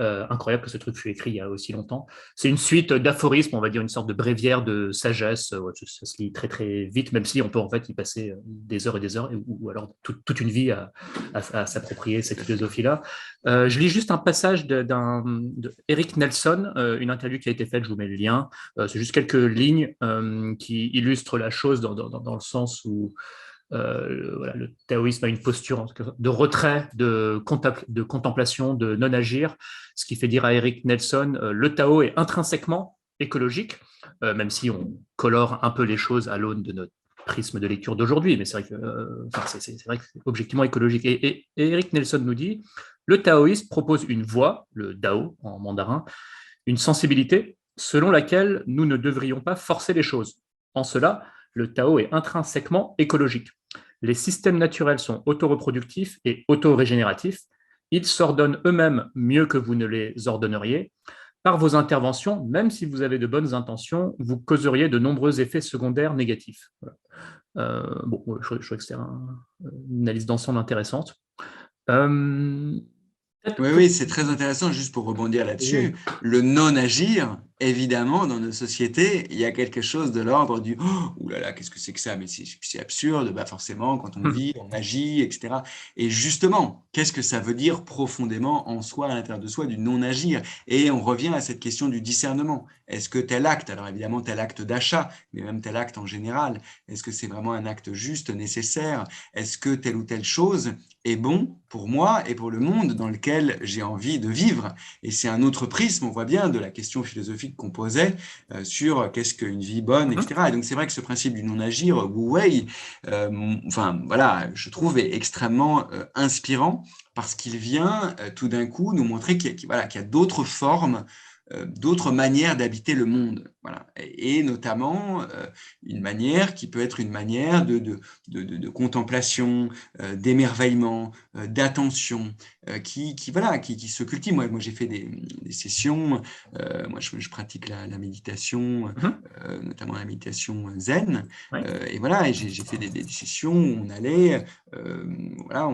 incroyable que ce truc fut écrit il y a aussi longtemps. C'est une suite d'aphorismes, on va dire une sorte de bréviaire de sagesse, ouais, ça se lit très très vite, même si on peut en fait y passer des heures et des heures, ou alors toute une vie à s'approprier cette philosophie-là. Je lis juste un passage d'Eric Nelson, une interview qui a été faite, je vous mets le lien. C'est juste quelques lignes qui illustrent la chose dans le sens où voilà, le taoïsme a une posture de retrait, de contemplation, de non-agir, ce qui fait dire à Eric Nelson, le Tao est intrinsèquement écologique, même si on colore un peu les choses à l'aune de notre prisme de lecture d'aujourd'hui, mais c'est vrai que c'est objectivement écologique. Et Eric Nelson nous dit, le taoïsme propose une voie, le Dao en mandarin, une sensibilité selon laquelle nous ne devrions pas forcer les choses. En cela, le Tao est intrinsèquement écologique. Les systèmes naturels sont autoreproductifs et autorégénératifs. Ils s'ordonnent eux-mêmes mieux que vous ne les ordonneriez. Par vos interventions, même si vous avez de bonnes intentions, vous causeriez de nombreux effets secondaires négatifs. Voilà. Bon, je crois que c'est une analyse d'ensemble intéressante. Oui, c'est très intéressant, juste pour rebondir là-dessus. Le non-agir, évidemment, dans nos sociétés, il y a quelque chose de l'ordre du « Ouh là là, qu'est-ce que c'est que ça? Mais c'est absurde. » Bah forcément, quand on vit, on agit, etc. Et justement, qu'est-ce que ça veut dire profondément en soi, à l'intérieur de soi, du non-agir? Et on revient à cette question du discernement. Est-ce que tel acte, alors évidemment tel acte d'achat, mais même tel acte en général, est-ce que c'est vraiment un acte juste, nécessaire? Est-ce que telle ou telle chose est bon pour moi et pour le monde dans lequel j'ai envie de vivre? Et c'est un autre prisme, on voit bien, de la question philosophique qu'on posait sur qu'est-ce qu'une vie bonne, etc. Et donc c'est vrai que ce principe du non-agir, Wu Wei, enfin voilà, je trouve est extrêmement inspirant parce qu'il vient tout d'un coup nous montrer voilà, qu'il y a d'autres formes, d'autres manières d'habiter le monde, voilà. Et notamment une manière qui peut être une manière de contemplation, d'émerveillement, d'attention, voilà, qui se cultive. Moi j'ai fait des sessions, moi je pratique la méditation, notamment la méditation zen, Ouais. et voilà, et j'ai fait des sessions où on allait, voilà,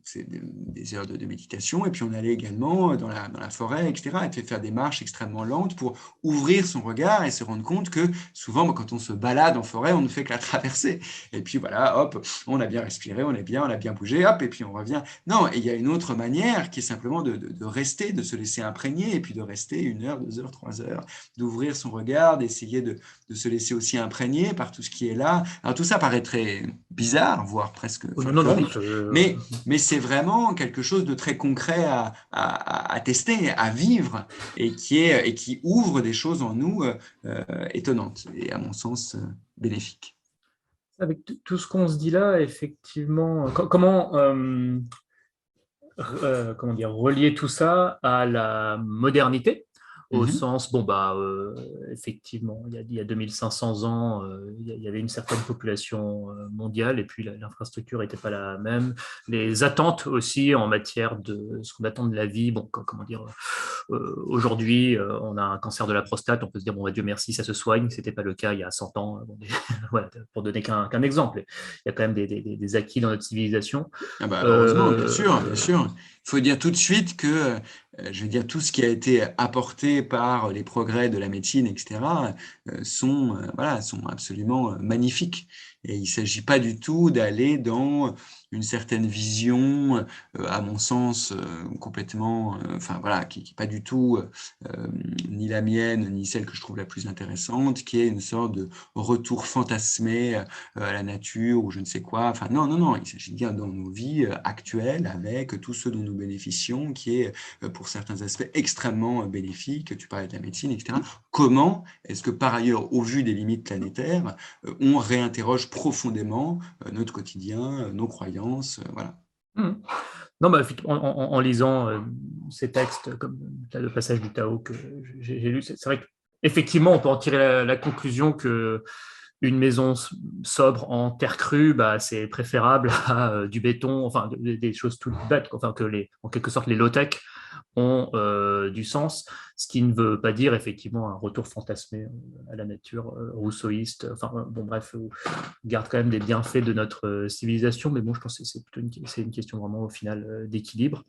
c'est des heures de méditation, et puis on allait également dans la forêt, etc., et faire des marches extrêmement lentes pour ouvrir son regard et se rendre compte que souvent, quand on se balade en forêt, on ne fait que la traverser. Et puis voilà, hop, on a bien respiré, on a bien bougé, hop, et puis on revient. Non, et il y a une autre manière qui est simplement de rester, de se laisser imprégner, et puis de rester 1 heure, 2 heures, 3 heures, d'ouvrir son regard, d'essayer de se laisser aussi imprégner par tout ce qui est là. Alors tout ça paraît très bizarre, voire presque Oh, non, non, non. folklorique, mais c'est vraiment quelque chose de très concret à tester, à vivre, et qui ouvre des choses en nous étonnantes, et à mon sens bénéfiques. Avec tout ce qu'on se dit là, effectivement, comment, comment dire, relier tout ça à la modernité, au Mhm. sens, bon, bah, effectivement, il y a 2500 ans, il y avait une certaine population mondiale, et puis l'infrastructure n'était pas la même. Les attentes aussi en matière de ce qu'on attend de la vie, bon, comment dire, aujourd'hui, on a un cancer de la prostate, on peut se dire, bon, bah, Dieu merci, ça se soigne, ce n'était pas le cas il y a 100 ans, bon, voilà, pour donner qu'un exemple. Il y a quand même des acquis dans notre civilisation. Ah bah, heureusement, bien sûr, bien Euh, sûr. Il faut dire tout de suite que, je veux dire, tout ce qui a été apporté par les progrès de la médecine, etc., voilà, sont absolument magnifiques. Et il ne s'agit pas du tout d'aller dans une certaine vision, à mon sens, complètement, enfin voilà, qui n'est pas du tout ni la mienne, ni celle que je trouve la plus intéressante, qui est une sorte de retour fantasmé à la nature ou je ne sais quoi. Enfin, non, non, non, il s'agit bien dans nos vies actuelles avec tout ce dont nous bénéficions, qui est pour certains aspects extrêmement bénéfique. Tu parlais de la médecine, etc. Comment est-ce que par ailleurs, au vu des limites planétaires, on réinterroge profondément notre quotidien, nos croyances, voilà. Non, bah, en lisant ces textes, comme le passage du Tao que j'ai lu, c'est vrai qu'effectivement, on peut en tirer la conclusion que une maison sobre en terre crue, bah, c'est préférable à du béton, enfin des choses toutes bêtes, enfin en quelque sorte les low-tech ont du sens, ce qui ne veut pas dire effectivement un retour fantasmé à la nature rousseauiste, enfin bon bref, garde quand même des bienfaits de notre civilisation, mais bon, je pense que c'est plutôt une question vraiment au final d'équilibre.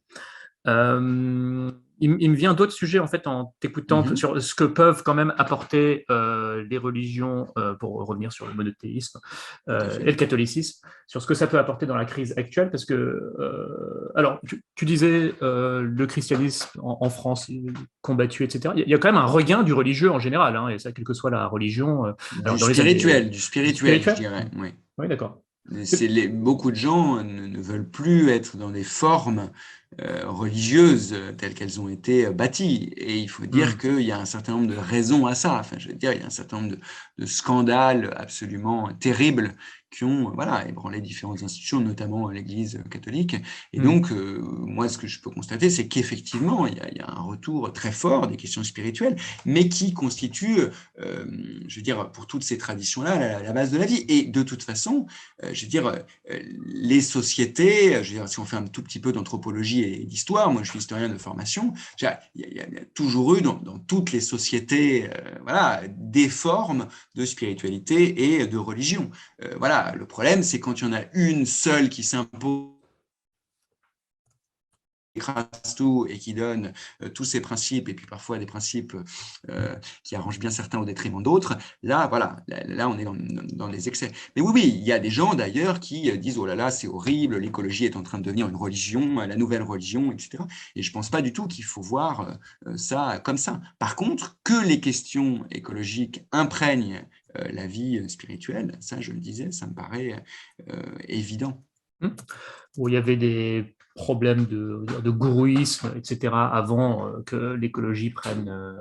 Il me vient d'autres sujets en fait en t'écoutant Mhm. sur ce que peuvent quand même apporter les religions, pour revenir sur le monothéisme Tout à et fait. le catholicisme, sur ce que ça peut apporter dans la crise actuelle, parce que alors tu disais le christianisme en France combattu, etc. Il y a quand même un regain du religieux en général, hein, et ça quelle que soit la religion. Alors dans les années Du spirituel, je spirituelles, dirais, oui. oui d'accord. Beaucoup de gens ne veulent plus être dans des formes religieuses telles qu'elles ont été bâties. Et il faut dire Hmm. qu'il y a un certain nombre de raisons à ça. Enfin, je veux dire, il y a un certain nombre de scandales absolument terribles qui ont voilà, ébranlé différentes institutions, notamment l'Église catholique. Et Hmm. donc, moi, ce que je peux constater, c'est qu'effectivement, il y a un retour très fort des questions spirituelles, mais qui constitue, je veux dire, pour toutes ces traditions-là, la base de la vie. Et de toute façon, je veux dire, les sociétés, je veux dire, si on fait un tout petit peu d'anthropologie et d'histoire, moi je suis historien de formation, il y a toujours eu dans toutes les sociétés voilà, des formes de spiritualité et de religion. Voilà, le problème c'est quand il y en a une seule qui s'impose écrase tout et qui donne tous ces principes, et puis parfois des principes qui arrangent bien certains au détriment d'autres, là, voilà, là on est dans les excès. Mais oui, il y a des gens d'ailleurs qui disent « Oh là là, c'est horrible, l'écologie est en train de devenir une religion, la nouvelle religion, etc. » Et je ne pense pas du tout qu'il faut voir ça comme ça. Par contre, que les questions écologiques imprègnent la vie spirituelle, ça je le disais, ça me paraît évident. Où il y avait des problèmes de gourouisme, etc., avant que l'écologie prenne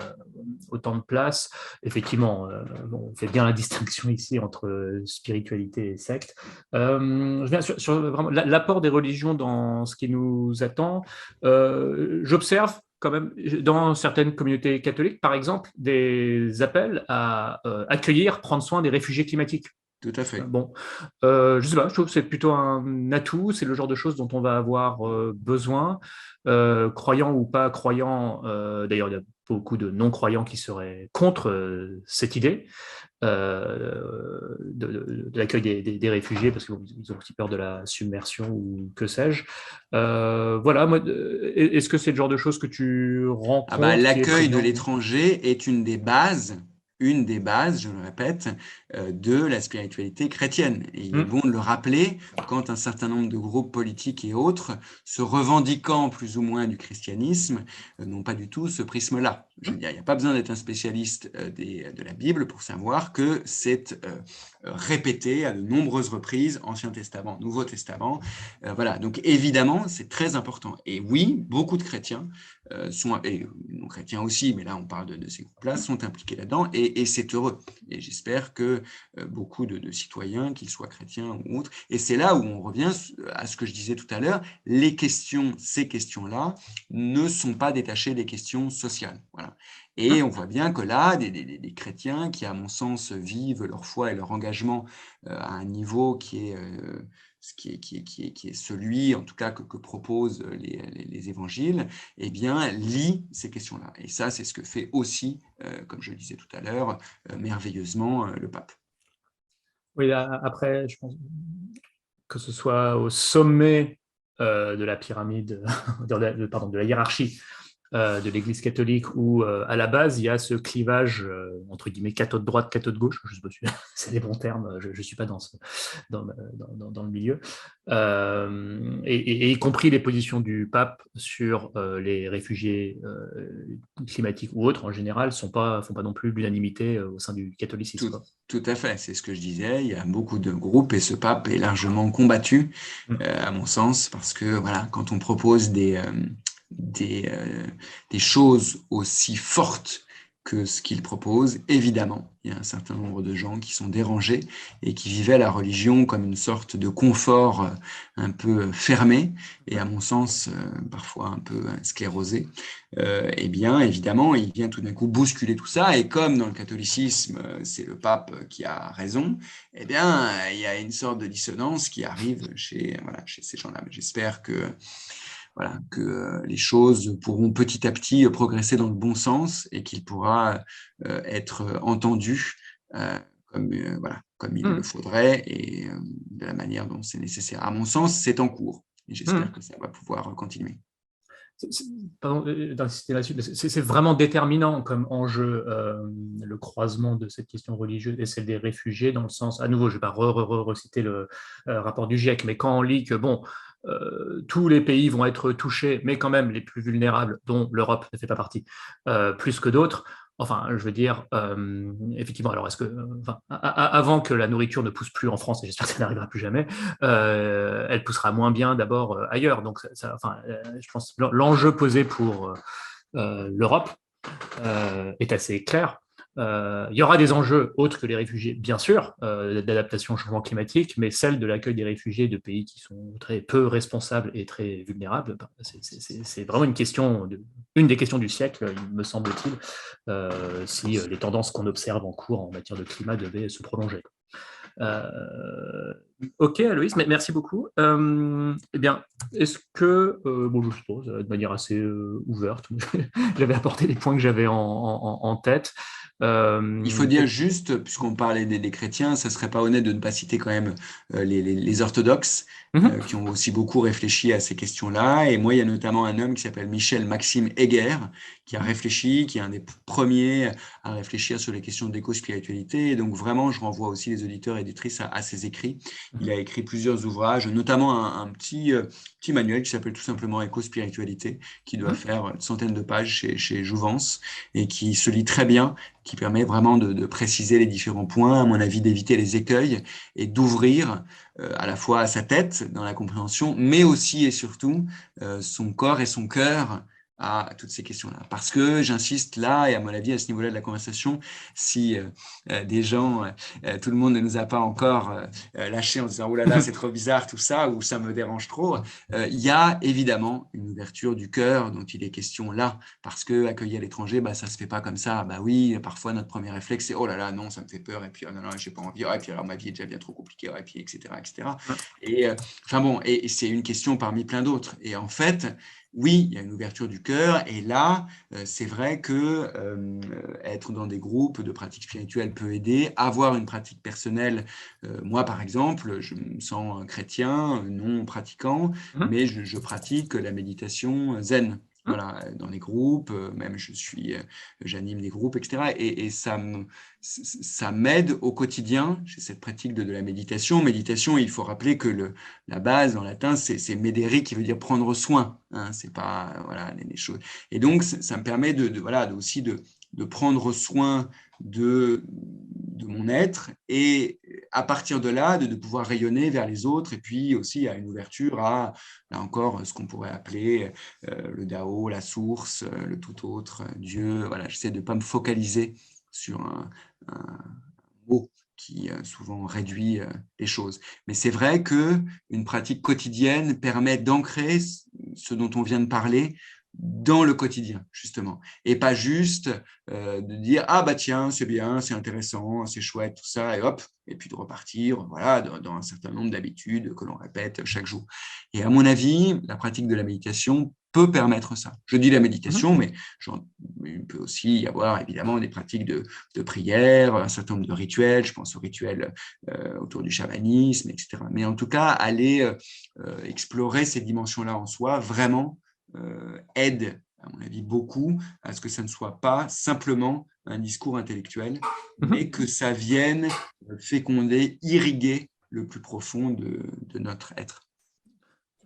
autant de place. Effectivement, on fait bien la distinction ici entre spiritualité et secte. Je viens sur vraiment l'apport des religions dans ce qui nous attend. J'observe quand même, dans certaines communautés catholiques, par exemple, des appels à accueillir, prendre soin des réfugiés climatiques. Tout à fait. Bon, je sais pas, je trouve que c'est plutôt un atout, c'est le genre de choses dont on va avoir besoin, croyants ou pas croyants. D'ailleurs, il y a beaucoup de non-croyants qui seraient contre cette idée de l'accueil des réfugiés parce qu'ils ont aussi peur de la submersion ou que sais-je. Voilà, moi, est-ce que c'est le genre de choses que tu rencontres qui est l'accueil de prégnant? l'étranger est une des bases, je le répète, de la spiritualité chrétienne. Et il est bon de le rappeler quand un certain nombre de groupes politiques et autres, se revendiquant plus ou moins du christianisme, n'ont pas du tout ce prisme-là. Je veux dire, il n'y a pas besoin d'être un spécialiste de la Bible pour savoir que c'est répété à de nombreuses reprises, Ancien Testament, Nouveau Testament. Voilà, donc évidemment, c'est très important. Et oui, beaucoup de chrétiens et non chrétiens aussi, mais là on parle de ces groupes-là, sont impliqués là-dedans, et c'est heureux. Et j'espère que beaucoup de citoyens, qu'ils soient chrétiens ou autres, et c'est là où on revient à ce que je disais tout à l'heure, ces questions-là ne sont pas détachées des questions sociales. Voilà. Et on voit bien que là, des chrétiens qui, à mon sens, vivent leur foi et leur engagement à un niveau qui est celui, en tout cas, que proposent les évangiles, eh bien, lit ces questions-là. Et ça, c'est ce que fait aussi, comme je le disais tout à l'heure, merveilleusement le pape. Oui, là, après, je pense que ce soit au sommet de la pyramide, pardon, de la hiérarchie de l'Église catholique où à la base il y a ce clivage entre guillemets cathode droite, cathode gauche, je sais pas si c'est les bons termes, je suis pas dans le milieu, et y compris les positions du pape sur les réfugiés climatiques ou autres en général font pas non plus l'unanimité au sein du catholicisme. Tout à fait, c'est ce que je disais. Il y a beaucoup de groupes et ce pape est largement combattu, à mon sens, parce que voilà, quand on propose des choses aussi fortes que ce qu'il propose, évidemment, il y a un certain nombre de gens qui sont dérangés et qui vivaient la religion comme une sorte de confort un peu fermé et, à mon sens, parfois un peu sclérosé. Eh bien, évidemment, il vient tout d'un coup bousculer tout ça, et comme dans le catholicisme, c'est le pape qui a raison, eh bien, il y a une sorte de dissonance qui arrive chez ces gens-là. Mais j'espère que les choses pourront petit à petit progresser dans le bon sens et qu'il pourra être entendu comme il le faudrait et de la manière dont c'est nécessaire. À mon sens, c'est en cours et j'espère que ça va pouvoir continuer. Pardon d'insister là-dessus, c'est vraiment déterminant comme enjeu le croisement de cette question religieuse et celle des réfugiés, dans le sens, à nouveau, je ne vais pas reciter le rapport du GIEC, mais quand on lit que bon, tous les pays vont être touchés, mais quand même les plus vulnérables, dont l'Europe ne fait pas partie, plus que d'autres. Enfin, je veux dire, effectivement, alors est-ce que, avant que la nourriture ne pousse plus en France, et j'espère que ça n'arrivera plus jamais, elle poussera moins bien d'abord ailleurs. Donc, je pense que l'enjeu posé pour l'Europe est assez clair. Il y aura des enjeux autres que les réfugiés, bien sûr, d'adaptation au changement climatique, mais celle de l'accueil des réfugiés de pays qui sont très peu responsables et très vulnérables, c'est vraiment une des questions du siècle, me semble-t-il, si les tendances qu'on observe en cours en matière de climat devaient se prolonger. Ok, Aloïs, merci beaucoup. Eh bien, est-ce que, bon, je suppose, de manière assez ouverte, j'avais apporté les points que j'avais en tête. Il faut dire juste, puisqu'on parlait des chrétiens, ça serait pas honnête de ne pas citer quand même les orthodoxes, Mhm, qui ont aussi beaucoup réfléchi à ces questions-là. Et moi, il y a notamment un homme qui s'appelle Michel Maxime Heger, qui a réfléchi, qui est un des premiers à réfléchir sur les questions d'éco-spiritualité. Et donc vraiment, je renvoie aussi les auditeurs et auditrices à ses écrits. Il a écrit plusieurs ouvrages, notamment un petit manuel qui s'appelle tout simplement Éco-spiritualité, qui doit mhm, faire une centaine de pages chez Jouvence et qui se lit très bien, qui permet vraiment de préciser les différents points, à mon avis, d'éviter les écueils et d'ouvrir à la fois sa tête dans la compréhension, mais aussi et surtout son corps et son cœur à toutes ces questions-là. Parce que j'insiste là, et à mon avis, à ce niveau-là de la conversation, si des gens, tout le monde ne nous a pas encore lâché en disant « Oh là là, c'est trop bizarre tout ça » ou « ça me dérange trop », il y a évidemment une ouverture du cœur dont il est question là, parce que accueillir l'étranger, bah, ça se fait pas comme ça. Bah oui, parfois notre premier réflexe, c'est « Oh là là, non, ça me fait peur », et puis « Oh non, non, j'ai pas envie », et puis alors ma vie est déjà bien trop compliquée, et puis etc. etc. Et enfin bon, et c'est une question parmi plein d'autres. Et en fait, oui, il y a une ouverture du cœur, et là, c'est vrai que être dans des groupes de pratiques spirituelles peut aider. Avoir une pratique personnelle, moi par exemple, je me sens chrétien, non pratiquant, mhm, mais je pratique la méditation zen. mhm. Voilà, dans les groupes, même j'anime des groupes, etc. Et ça m'aide au quotidien. J'ai cette pratique de la méditation. Méditation, il faut rappeler que la base en latin, c'est médere, qui veut dire prendre soin. Hein, c'est pas voilà les choses. Et donc, ça me permet aussi de prendre soin de mon être et à partir de là, de pouvoir rayonner vers les autres et puis aussi à une ouverture à, là encore, ce qu'on pourrait appeler le Dao, la source, le tout autre, Dieu. Voilà, j'essaie de ne pas me focaliser sur un mot qui souvent réduit les choses. Mais c'est vrai qu'une pratique quotidienne permet d'ancrer ce dont on vient de parler dans le quotidien, justement. Et pas juste de dire « Ah bah tiens, c'est bien, c'est intéressant, c'est chouette, tout ça, et hop », et puis de repartir voilà, dans un certain nombre d'habitudes que l'on répète chaque jour. Et à mon avis, la pratique de la méditation peut permettre ça. Je dis la Mhm. méditation, mais il peut aussi y avoir évidemment des pratiques de prière, un certain nombre de rituels, je pense aux rituels autour du chamanisme, etc. Mais en tout cas, aller explorer ces dimensions-là en soi, vraiment, aide, à mon avis, beaucoup à ce que ça ne soit pas simplement un discours intellectuel, Mhm. mais que ça vienne féconder, irriguer le plus profond de notre être.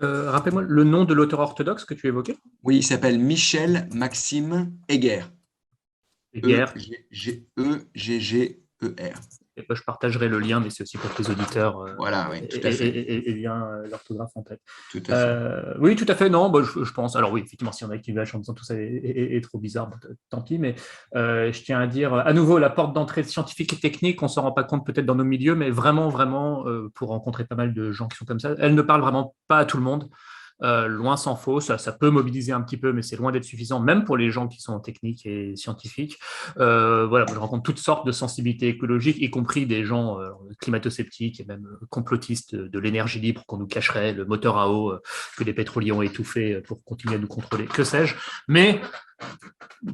Rappelle-moi le nom de l'auteur orthodoxe que tu évoquais. Oui, il s'appelle Michel Maxime Heger. Guerre. Egger. Et ben, je partagerai le lien, mais c'est aussi pour que les auditeurs Voilà, oui, tout à fait. aient bien l'orthographe en tête. Tout à fait. Oui, tout à fait. Non, bah, je pense. Alors oui, effectivement, si on a qui lâche en disant tout ça est trop bizarre, bon, tant pis. Mais je tiens à dire, à nouveau, la porte d'entrée scientifique et technique, on s'en rend pas compte peut-être dans nos milieux, mais vraiment, vraiment, pour rencontrer pas mal de gens qui sont comme ça, elle ne parle vraiment pas à tout le monde. Loin s'en faut, ça peut mobiliser un petit peu, mais c'est loin d'être suffisant, même pour les gens qui sont techniques et scientifiques. Voilà, je rencontre toutes sortes de sensibilités écologiques, y compris des gens climato-sceptiques et même complotistes de l'énergie libre qu'on nous cacherait, le moteur à eau que les pétroliers ont étouffé pour continuer à nous contrôler, que sais-je. Mais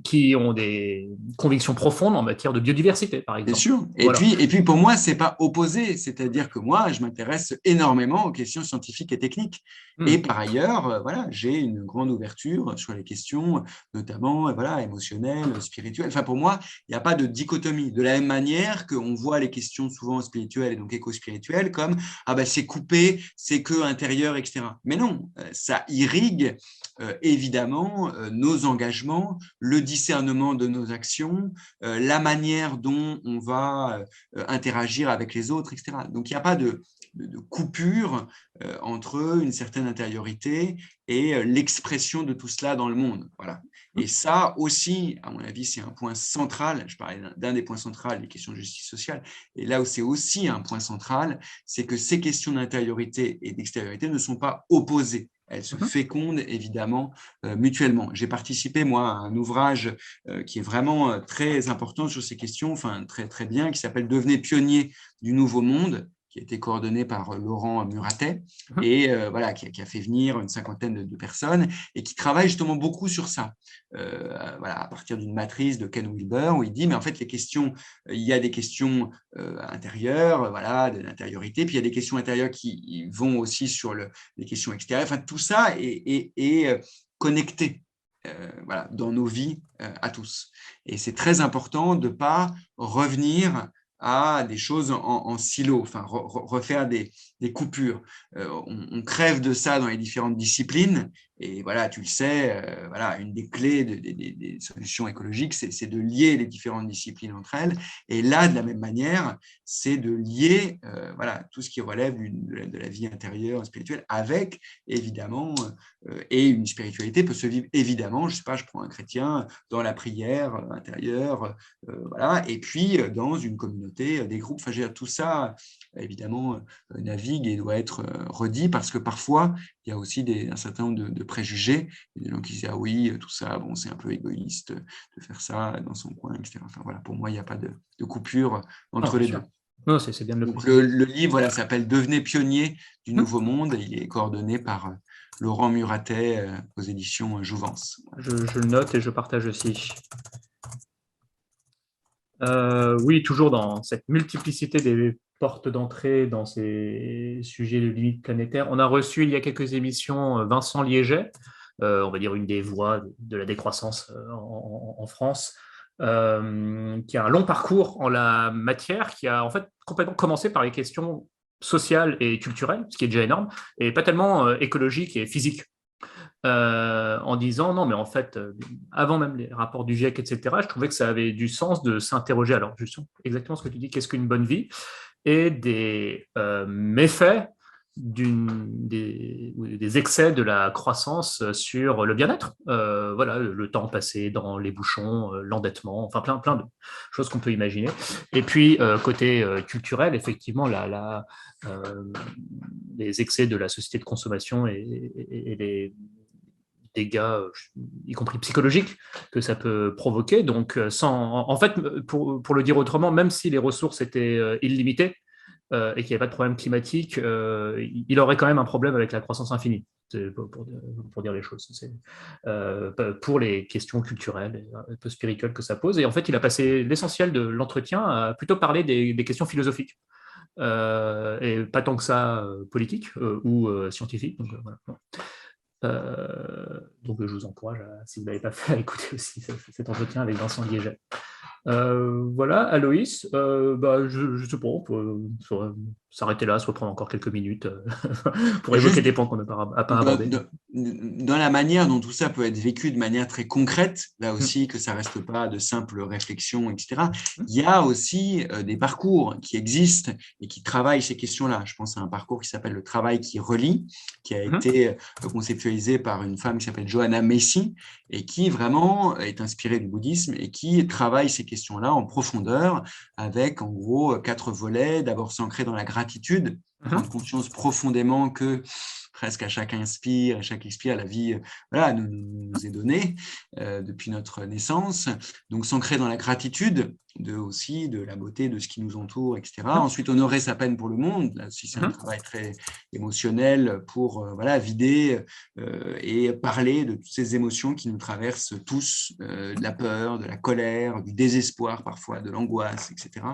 qui ont des convictions profondes en matière de biodiversité, par Bien exemple. sûr. Voilà. Et puis pour moi, c'est pas opposé. C'est-à-dire que moi, je m'intéresse énormément aux questions scientifiques et techniques. Et Hmm. par ailleurs, voilà, j'ai une grande ouverture sur les questions, notamment voilà, émotionnelles, spirituelles. Enfin, pour moi, il n'y a pas de dichotomie. De la même manière qu'on voit les questions souvent spirituelles et donc éco-spirituelles comme ah ben c'est coupé, c'est que intérieur, etc. Mais non, ça irrigue évidemment nos engagements, le discernement de nos actions, la manière dont on va interagir avec les autres, etc. Donc, il n'y a pas de coupure entre une certaine intériorité et l'expression de tout cela dans le monde. Voilà. Et ça aussi, à mon avis, c'est un point central. Je parlais d'un des points centraux, les questions de justice sociale. Et là où c'est aussi un point central, c'est que ces questions d'intériorité et d'extériorité ne sont pas opposées. Elles se Mhm. fécondent évidemment mutuellement. J'ai participé, moi, à un ouvrage qui est vraiment très important sur ces questions, enfin très, très bien, qui s'appelle « Devenez pionnier du nouveau monde ». qui a été coordonné par Laurent Muratet, Mhm. et voilà, qui a fait venir une cinquantaine de personnes, et qui travaille justement beaucoup sur ça, voilà, à partir d'une matrice de Ken Wilber, où il dit, mais en fait, il y a des questions intérieures, voilà, de l'intériorité, puis il y a des questions intérieures qui vont aussi sur les questions extérieures. Enfin, tout ça est connecté. Voilà, dans nos vies à tous. Et c'est très important de ne pas revenir à des choses en silo, enfin refaire des coupures. On crève de ça dans les différentes disciplines, et voilà, tu le sais, voilà, une des clés des solutions écologiques, c'est de lier les différentes disciplines entre elles. Et là, de la même manière, c'est de lier voilà, tout ce qui relève de la vie intérieure, spirituelle, avec évidemment, et une spiritualité peut se vivre évidemment, je sais pas, je prends un chrétien dans la prière intérieure, voilà, et puis dans une communauté, des groupes, enfin, je veux dire, tout ça, évidemment, navigue et doit être redit, parce que parfois, il y a aussi un certain nombre de préjugés, et des gens qui disent, ah oui, tout ça, bon, c'est un peu égoïste de faire ça dans son coin, etc. Enfin, voilà, pour moi, il n'y a pas de coupure Non, entre bien les sûr. deux. Non, c'est bien de le Donc, préciser. le livre, voilà, s'appelle Devenez pionnier du Mhm. Nouveau Monde. Il est coordonné par Laurent Muratet aux éditions Jouvence. Je le note et je partage aussi. Oui, toujours dans cette multiplicité des portes d'entrée dans ces sujets de limites planétaires. On a reçu il y a quelques émissions Vincent Liéget, on va dire une des voix de la décroissance en France, qui a un long parcours en la matière, qui a en fait complètement commencé par les questions sociales et culturelles, ce qui est déjà énorme, et pas tellement écologique et physique. En disant non, mais en fait, avant même les rapports du GIEC, etc., je trouvais que ça avait du sens de s'interroger. Alors, justement, exactement ce que tu dis, qu'est-ce qu'une bonne vie et des méfaits des excès de la croissance sur le bien-être. Voilà, le temps passé dans les bouchons, l'endettement, enfin plein de choses qu'on peut imaginer. Et puis, côté culturel, effectivement, les excès de la société de consommation et les dégâts, y compris psychologiques, que ça peut provoquer. Donc, en fait, pour le dire autrement, même si les ressources étaient illimitées et qu'il n'y avait pas de problème climatique, il aurait quand même un problème avec la croissance infinie. Pour dire les choses. C'est pour les questions culturelles et un peu spirituelles que ça pose. Et en fait, il a passé l'essentiel de l'entretien à plutôt parler des questions philosophiques. Et pas tant que ça politique ou scientifique. Donc, voilà. Donc je vous encourage, si vous ne l'avez pas fait, à écouter aussi cet entretien avec Vincent Liéget. Voilà, Aloïs, je ne sais pas, on peut s'arrêter là, se reprendre encore quelques minutes pour évoquer Juste des points qu'on n'a pas dans, abordés. dans la manière dont tout ça peut être vécu de manière très concrète, là Hum, aussi que ça reste pas de simples réflexions, etc., hum, il y a aussi des parcours qui existent et qui travaillent ces questions-là. Je pense à un parcours qui s'appelle le travail qui relie, qui a hum, été conceptualisé par une femme qui s'appelle Johanna Macy et qui vraiment est inspirée du bouddhisme et qui travaille ces questions-là en profondeur avec en gros 4 volets. D'abord s'ancrer dans la gratitude, prendre hum, conscience profondément que presque à chaque inspire, à chaque expire, la vie voilà, nous est donnée depuis notre naissance. Donc s'ancrer dans la gratitude aussi de la beauté de ce qui nous entoure, etc. hum, Ensuite, honorer sa peine pour le monde. Là aussi, c'est un hum, travail très émotionnel pour voilà, vider et parler de toutes ces émotions qui nous traversent tous, de la peur, de la colère, du désespoir parfois, de l'angoisse, etc.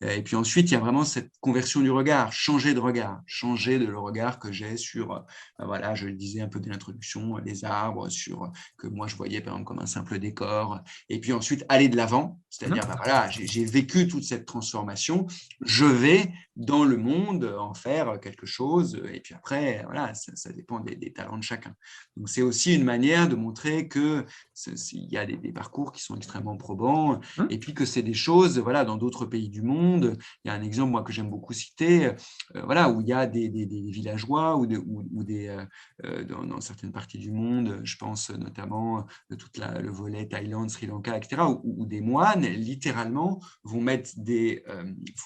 Et puis ensuite, il y a vraiment cette conversion du regard, changer de regard, changer de le regard que j'ai sur, voilà, je le disais un peu dès l'introduction, les arbres, sur que moi je voyais par exemple comme un simple décor. Et puis ensuite, aller de l'avant, c'est-à-dire, hum. voilà, j'ai vécu toute cette transformation, je vais dans le monde en faire quelque chose. Et puis après, voilà, ça dépend des talents de chacun. Donc c'est aussi une manière de montrer que il y a des parcours qui sont extrêmement probants Hum. et puis que c'est des choses, voilà, dans d'autres pays du monde. Il y a un exemple, moi, que j'aime beaucoup citer, voilà, où il y a des villageois ou dans certaines parties du monde, je pense notamment de tout le volet Thaïlande, Sri Lanka, etc., où des moines, littéralement, font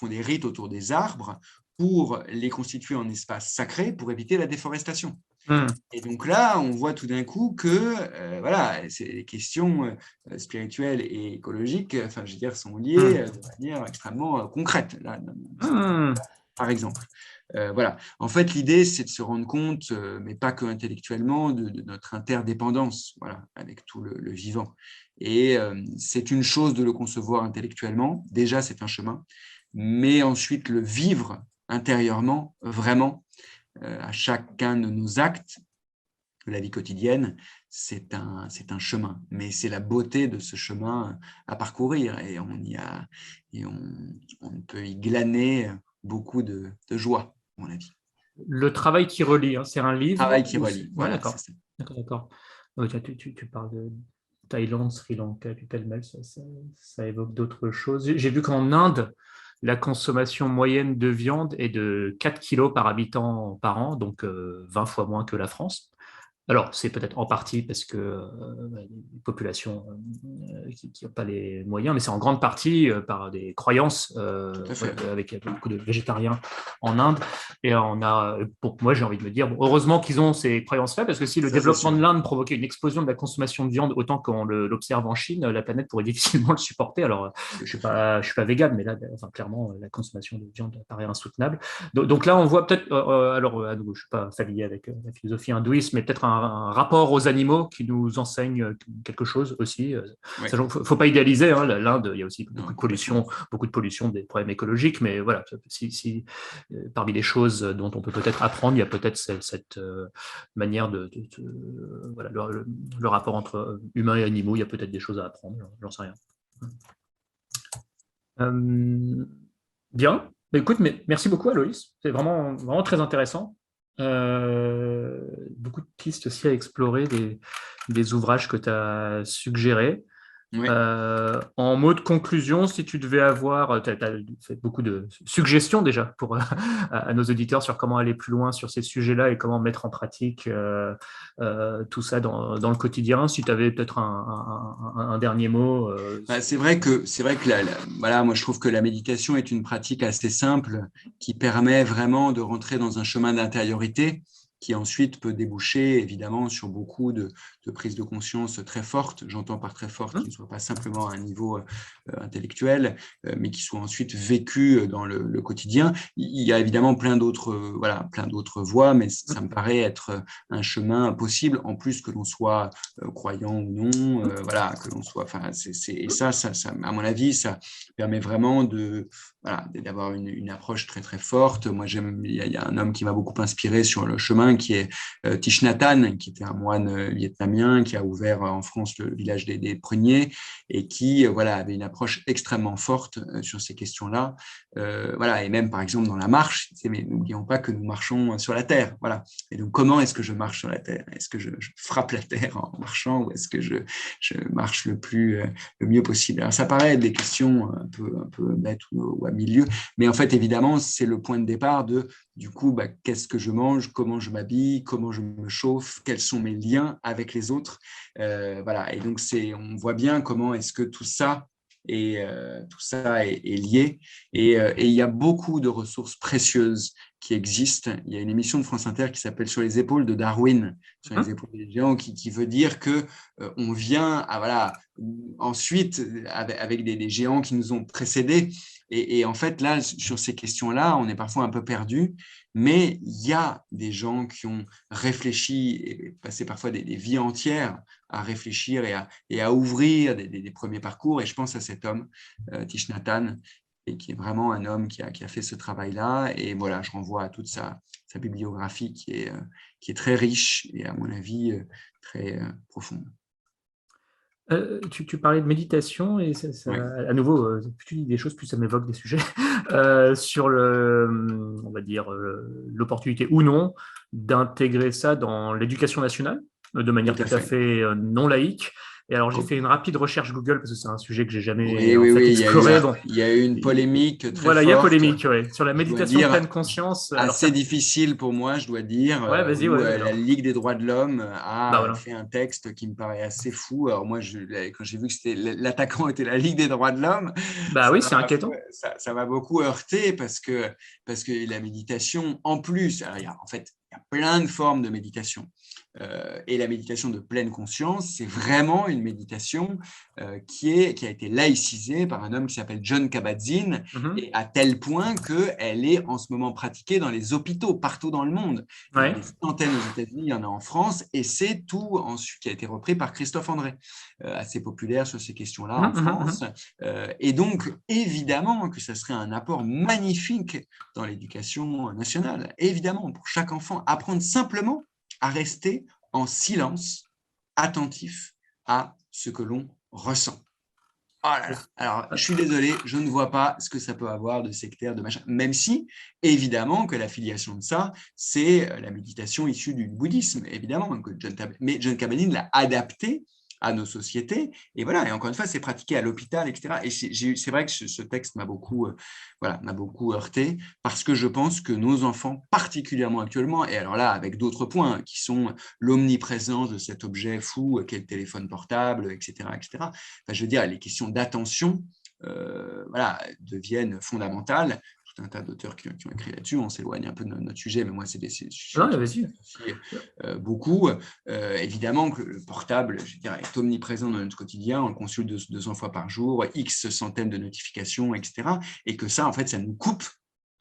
des rites autour des arbres pour les constituer en espaces sacrés pour éviter la déforestation. Hum. Et donc là, on voit tout d'un coup que voilà, les questions spirituelles et écologiques, enfin, je veux dire, sont liées Hum. de manière extrêmement concrète. Là, Hum. par exemple. Voilà. En fait, l'idée, c'est de se rendre compte, mais pas que intellectuellement, de notre interdépendance, voilà, avec tout le vivant. Et c'est une chose de le concevoir intellectuellement, déjà c'est un chemin, mais ensuite le vivre intérieurement, vraiment, à chacun de nos actes de la vie quotidienne, c'est un chemin. Mais c'est la beauté de ce chemin à parcourir et on peut y glaner beaucoup de joie, à mon avis. Le travail qui relie, hein, c'est un Travail livre qui relie, Ouais, voilà, c'est d'accord. ça. D'accord. Ouais, tu parles de Thaïlande, Sri Lanka, puis pêle-mêle, ça évoque d'autres choses. J'ai vu qu'en Inde, la consommation moyenne de viande est de 4 kilos par habitant par an, donc 20 fois moins que la France. Alors, c'est peut-être en partie parce que une population qui n'a pas les moyens, mais c'est en grande partie par des croyances, Tout à voilà, fait. avec beaucoup de végétariens en Inde. Et on a, pour moi, j'ai envie de me dire, bon, heureusement qu'ils ont ces croyances-là, parce que si le Ça, c'est développement sûr. de l'Inde provoquait une explosion de la consommation de viande autant qu'on l'observe en Chine, la planète pourrait difficilement le supporter. Alors, Tout je à ne fait. suis pas végane, mais là, enfin, clairement, la consommation de viande paraît insoutenable. Donc là, on voit peut-être, alors à nouveau, je ne suis pas familier avec la philosophie hindouiste, mais peut-être un rapport aux animaux qui nous enseigne quelque chose aussi. Il Oui, ne faut pas idéaliser, hein, l'Inde, il y a aussi non, complètement. beaucoup de pollution, des problèmes écologiques, mais voilà, parmi les choses dont on peut peut-être apprendre, il y a peut-être cette manière voilà, le rapport entre humains et animaux, il y a peut-être des choses à apprendre, j'en sais rien. Euh, Bien. Mais écoute, merci beaucoup, Aloïs. C'est vraiment très intéressant. Beaucoup de pistes aussi à explorer, des ouvrages que tu as suggérés. Oui. En mot de conclusion, si tu devais avoir, tu as fait beaucoup de suggestions déjà pour, à nos auditeurs sur comment aller plus loin sur ces sujets-là et comment mettre en pratique tout ça dans le quotidien. Si tu avais peut-être un dernier mot. Bah, c'est vrai que voilà, moi je trouve que la méditation est une pratique assez simple qui permet vraiment de rentrer dans un chemin d'intériorité qui ensuite peut déboucher évidemment sur beaucoup de prises de conscience très fortes. J'entends par très fortes qui ne soient pas simplement à un niveau intellectuel, mais qui soient ensuite vécues dans le quotidien. Il y a évidemment voilà, plein d'autres voies, mais ça me paraît être un chemin possible, en plus que l'on soit croyant ou non, voilà, que l'on soit. Enfin, et ça, à mon avis, ça permet vraiment voilà, d'avoir une approche très très forte. Moi, il y a un homme qui m'a beaucoup inspiré sur le chemin, qui est Thich Nhat Hanh, qui était un moine vietnamien qui a ouvert en France le village des Pruniers et qui, voilà, avait une approche extrêmement forte sur ces questions-là. Voilà, et même par exemple dans la marche, mais n'oublions pas que nous marchons sur la terre, voilà. Et donc, comment est-ce que je marche sur la terre? Est-ce que je frappe la terre en marchant ou est-ce que je marche le mieux possible? Alors, ça paraît être des questions un peu bêtes ou à milieu, mais en fait, évidemment, c'est le point de départ du coup, bah, qu'est-ce que je mange, comment je m'habille, comment je me chauffe, quels sont mes liens avec les autres. Voilà, et donc, on voit bien comment est-ce que tout ça est lié. Et il y a beaucoup de ressources précieuses qui existent. Il y a une émission de France Inter qui s'appelle Sur les épaules de Darwin, sur les épaules des géants, qui veut dire que on vient voilà, ensuite avec des géants qui nous ont précédés. Et en fait, là, sur ces questions-là, on est parfois un peu perdu, mais il y a des gens qui ont réfléchi et passé parfois des vies entières à réfléchir et à ouvrir des premiers parcours. Et je pense à cet homme, Thich Nhat Hanh, et qui est vraiment un homme qui a fait ce travail-là. Et voilà, je renvoie à toute sa bibliographie qui est très riche et, à mon avis, très profonde. Tu parlais de méditation et Ouais. à nouveau, plus tu dis des choses, plus ça m'évoque des sujets sur on va dire, l'opportunité ou non d'intégrer ça dans l'éducation nationale de manière Tout à tout à fait. fait non laïque. Et alors j'ai fait une rapide recherche Google parce que c'est un sujet que j'ai jamais Oui, en oui, fait oui, exploré. Bon, il y a eu une polémique très voilà, il y a forte, polémique ouais, sur la je dois méditation dire, pleine conscience. Alors assez certes, difficile pour moi, je dois dire, ouais, vas-y, où ouais, la alors, Ligue des droits de l'homme bah a voilà. fait un texte qui me paraît assez fou. Alors moi, quand j'ai vu que l'attaquant était la Ligue des droits de l'homme, Bah oui, c'est inquiétant. ça m'a beaucoup heurté parce que la méditation, en plus, alors en fait, il y a plein de formes de méditation. et la méditation de pleine conscience, c'est vraiment une méditation qui a été laïcisée par un homme qui s'appelle Jon Kabat-Zinn, et à tel point qu'elle est en ce moment pratiquée dans les hôpitaux partout dans le monde. Il y en a des centaines aux États-Unis, il y en a en France, et c'est tout ensuite qui a été repris par Christophe André, assez populaire sur ces questions-là en France. Et donc, évidemment que ça serait un apport magnifique dans l'éducation nationale. Évidemment, pour chaque enfant, apprendre simplement à rester en silence, attentif à ce que l'on ressent. Oh là là. Alors, je suis désolé, je ne vois pas ce que ça peut avoir de sectaire, de machin, même si, évidemment, que l'affiliation de ça, c'est la méditation issue du bouddhisme, évidemment, mais Jon Kabat-Zinn l'a adapté à nos sociétés, et voilà, et encore une fois, c'est pratiqué à l'hôpital, etc. Et c'est vrai que ce texte m'a beaucoup heurté, parce que je pense que nos enfants, particulièrement actuellement, et alors là, avec d'autres points, qui sont l'omniprésence de cet objet fou qu'est le téléphone portable, etc., etc. Enfin, je veux dire, les questions d'attention, deviennent fondamentales. Tout un tas d'auteurs qui ont écrit là-dessus. On s'éloigne un peu de notre sujet, mais moi, c'est des sujets beaucoup. Évidemment que le portable, je veux dire, est omniprésent dans notre quotidien. On le consulte 200 fois par jour, X centaines de notifications, etc. Et que ça, en fait, ça nous coupe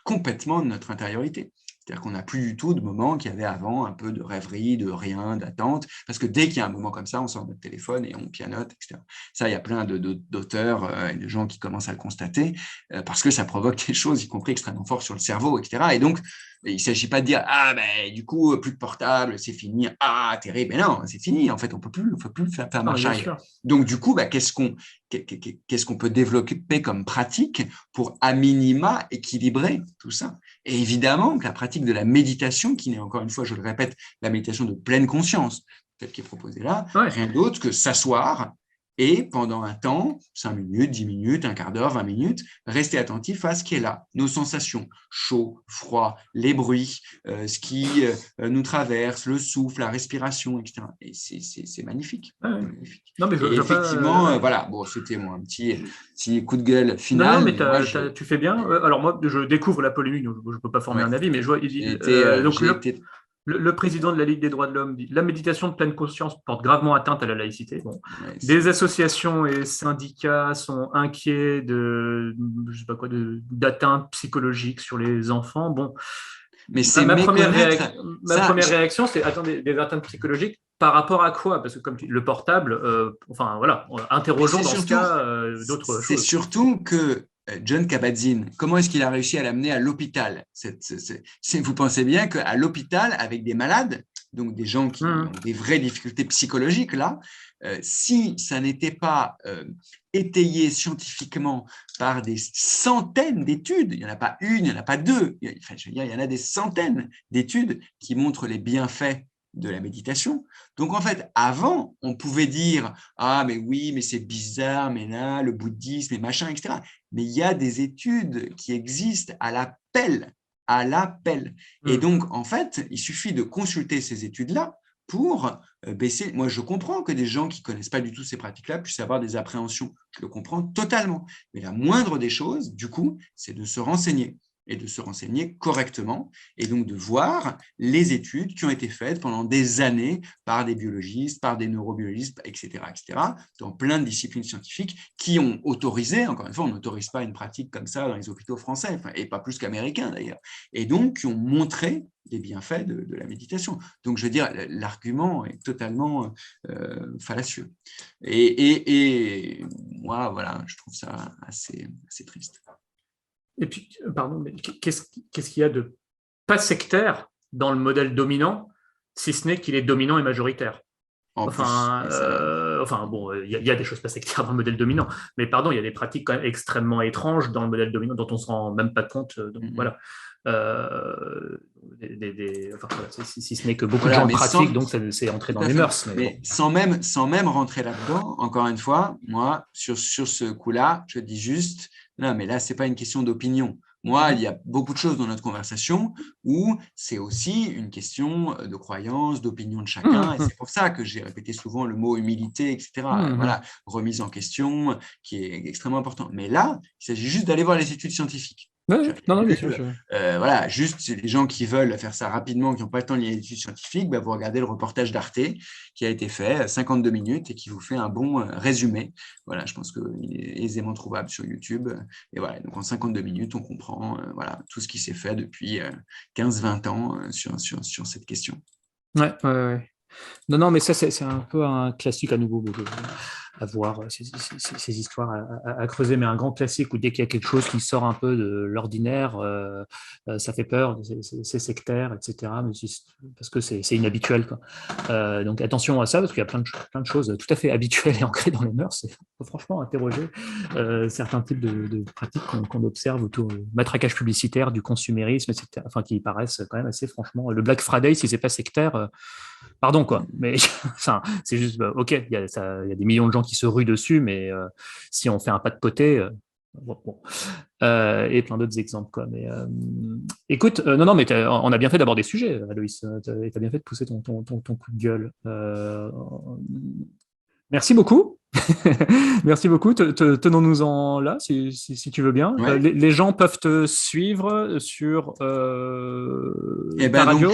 complètement de notre intériorité. C'est-à-dire qu'on n'a plus du tout de moments qu'il y avait avant, un peu de rêverie, de rien, d'attente, parce que dès qu'il y a un moment comme ça, on sort notre téléphone et on pianote, etc. Ça, il y a plein d'auteurs et de gens qui commencent à le constater, parce que ça provoque des choses, y compris extrêmement fortes sur le cerveau, etc. Et donc, il ne s'agit pas de dire « Ah, ben, du coup, plus de portable, c'est fini. Ah, terrible. » Mais non, c'est fini. En fait, on ne peut plus faire marche arrière. Donc, du coup, qu'est-ce qu'on peut développer comme pratique pour, à minima, équilibrer tout ça? Et évidemment que la pratique de la méditation, qui n'est encore une fois, je le répète, la méditation de pleine conscience, telle qui est proposée là, rien d'autre que s'asseoir et pendant un temps, 5 minutes, 10 minutes, un quart d'heure, 20 minutes, rester attentif à ce qui est là, nos sensations, chaud, froid, les bruits, ce qui nous traverse, le souffle, la respiration, etc. Et c'est magnifique. Magnifique. Non, mais effectivement, voilà, bon, c'était un petit coup de gueule final. Non, mais tu fais bien. Alors moi, je découvre la polémique, donc je ne peux pas former un avis, mais je vois, le président de la Ligue des droits de l'homme dit « La méditation de pleine conscience porte gravement atteinte à la laïcité. » Bon. Des associations et syndicats sont inquiets d'atteintes psychologiques sur les enfants. Bon. Mais c'est ma première réaction, c'est attendez, des atteintes psychologiques par rapport à quoi? Parce que comme le portable, interrogeons dans ce cas d'autres choses. C'est surtout que Jon Kabat-Zinn, comment est-ce qu'il a réussi à l'amener à l'hôpital? Vous pensez bien qu'à l'hôpital, avec des malades, donc des gens qui ont des vraies difficultés psychologiques, là, si ça n'était pas étayé scientifiquement par des centaines d'études, il n'y en a pas une, il n'y en a pas deux, il y en a des centaines d'études qui montrent les bienfaits de la méditation. Donc, en fait, avant, on pouvait dire « Ah, mais oui, mais c'est bizarre, mais là, le bouddhisme et machin, etc. » Mais il y a des études qui existent à l'appel. Et donc, en fait, il suffit de consulter ces études-là pour baisser. Moi, je comprends que des gens qui ne connaissent pas du tout ces pratiques-là puissent avoir des appréhensions. Je le comprends totalement. Mais la moindre des choses, du coup, c'est de se renseigner et de se renseigner correctement et donc de voir les études qui ont été faites pendant des années par des biologistes, par des neurobiologistes, etc., dans plein de disciplines scientifiques qui ont autorisé, encore une fois, on n'autorise pas une pratique comme ça dans les hôpitaux français, et pas plus qu'américains d'ailleurs, et donc qui ont montré des bienfaits de la méditation. Donc, je veux dire, l'argument est totalement fallacieux. Et moi, voilà, je trouve ça assez triste. Et puis, pardon, mais qu'est-ce qu'il y a de pas sectaire dans le modèle dominant, si ce n'est qu'il est dominant et majoritaire? Bon, il y a des choses pas sectaires dans le modèle dominant, mais pardon, il y a des pratiques quand même extrêmement étranges dans le modèle dominant dont on ne se rend même pas compte. Voilà. Si ce n'est que beaucoup de gens pratiquent, donc c'est entré dans les mœurs. Mais sans même rentrer là-dedans, encore une fois, moi, sur ce coup-là, je dis juste, non, mais là, ce n'est pas une question d'opinion. Moi, il y a beaucoup de choses dans notre conversation où c'est aussi une question de croyance, d'opinion de chacun. Et c'est pour ça que j'ai répété souvent le mot humilité, etc. Voilà, remise en question, qui est extrêmement important. Mais là, il s'agit juste d'aller voir les études scientifiques. Ouais, non, non, bien sûr. Voilà, juste c'est les gens qui veulent faire ça rapidement, qui n'ont pas le temps de lire les études scientifiques, bah, vous regardez le reportage d'Arte qui a été fait, 52 minutes, et qui vous fait un bon résumé. Voilà, je pense qu'il est aisément trouvable sur YouTube. Et voilà, donc en 52 minutes, on comprend voilà, tout ce qui s'est fait depuis 15-20 ans sur cette question. Ouais, ouais, ouais. Non, non, mais ça, c'est un peu un classique à nouveau à voir, ces histoires à creuser, mais un grand classique où dès qu'il y a quelque chose qui sort un peu de l'ordinaire, ça fait peur, c'est sectaire, etc. Mais parce que c'est inhabituel, quoi. Donc attention à ça, parce qu'il y a plein de choses tout à fait habituelles et ancrées dans les mœurs. Il faut franchement interroger certains types de pratiques qu'on observe autour du matraquage publicitaire, du consumérisme, etc. Enfin, qui paraissent quand même assez franchement. Le Black Friday, si c'est pas sectaire, pardon, quoi. Mais enfin, c'est juste, ok, il y a des millions de gens qui se ruent dessus, mais si on fait un pas de côté, bon. Et plein d'autres exemples, quoi. Mais écoute, non, non, mais on a bien fait d'aborder des sujets, Aloïs. Tu as bien fait de pousser ton coup de gueule. Merci beaucoup. Merci beaucoup. Tenons-nous-en là, si tu veux bien. Ouais. Les gens peuvent te suivre sur Et ta ben donc, radio.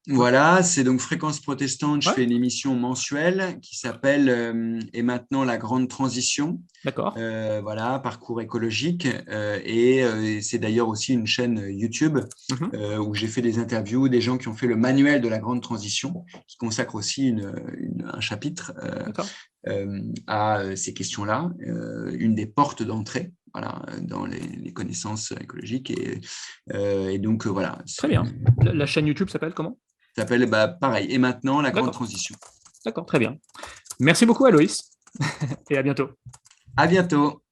voilà, c'est donc Fréquence Protestante. Je Ouais, fais une émission mensuelle qui s'appelle Et maintenant la grande transition. d'accord. Voilà, parcours écologique. C'est d'ailleurs aussi une chaîne YouTube Mhm. où j'ai fait des interviews des gens qui ont fait le manuel de la grande transition, qui consacre aussi un chapitre D'accord. à ces questions-là, une des portes d'entrée. Voilà, dans les connaissances écologiques. Et donc, voilà. Très bien. La chaîne YouTube s'appelle comment? Ça s'appelle, bah, pareil. Et maintenant, la grande D'accord. transition. D'accord, très bien. Merci beaucoup, Aloïs, et à bientôt. À bientôt.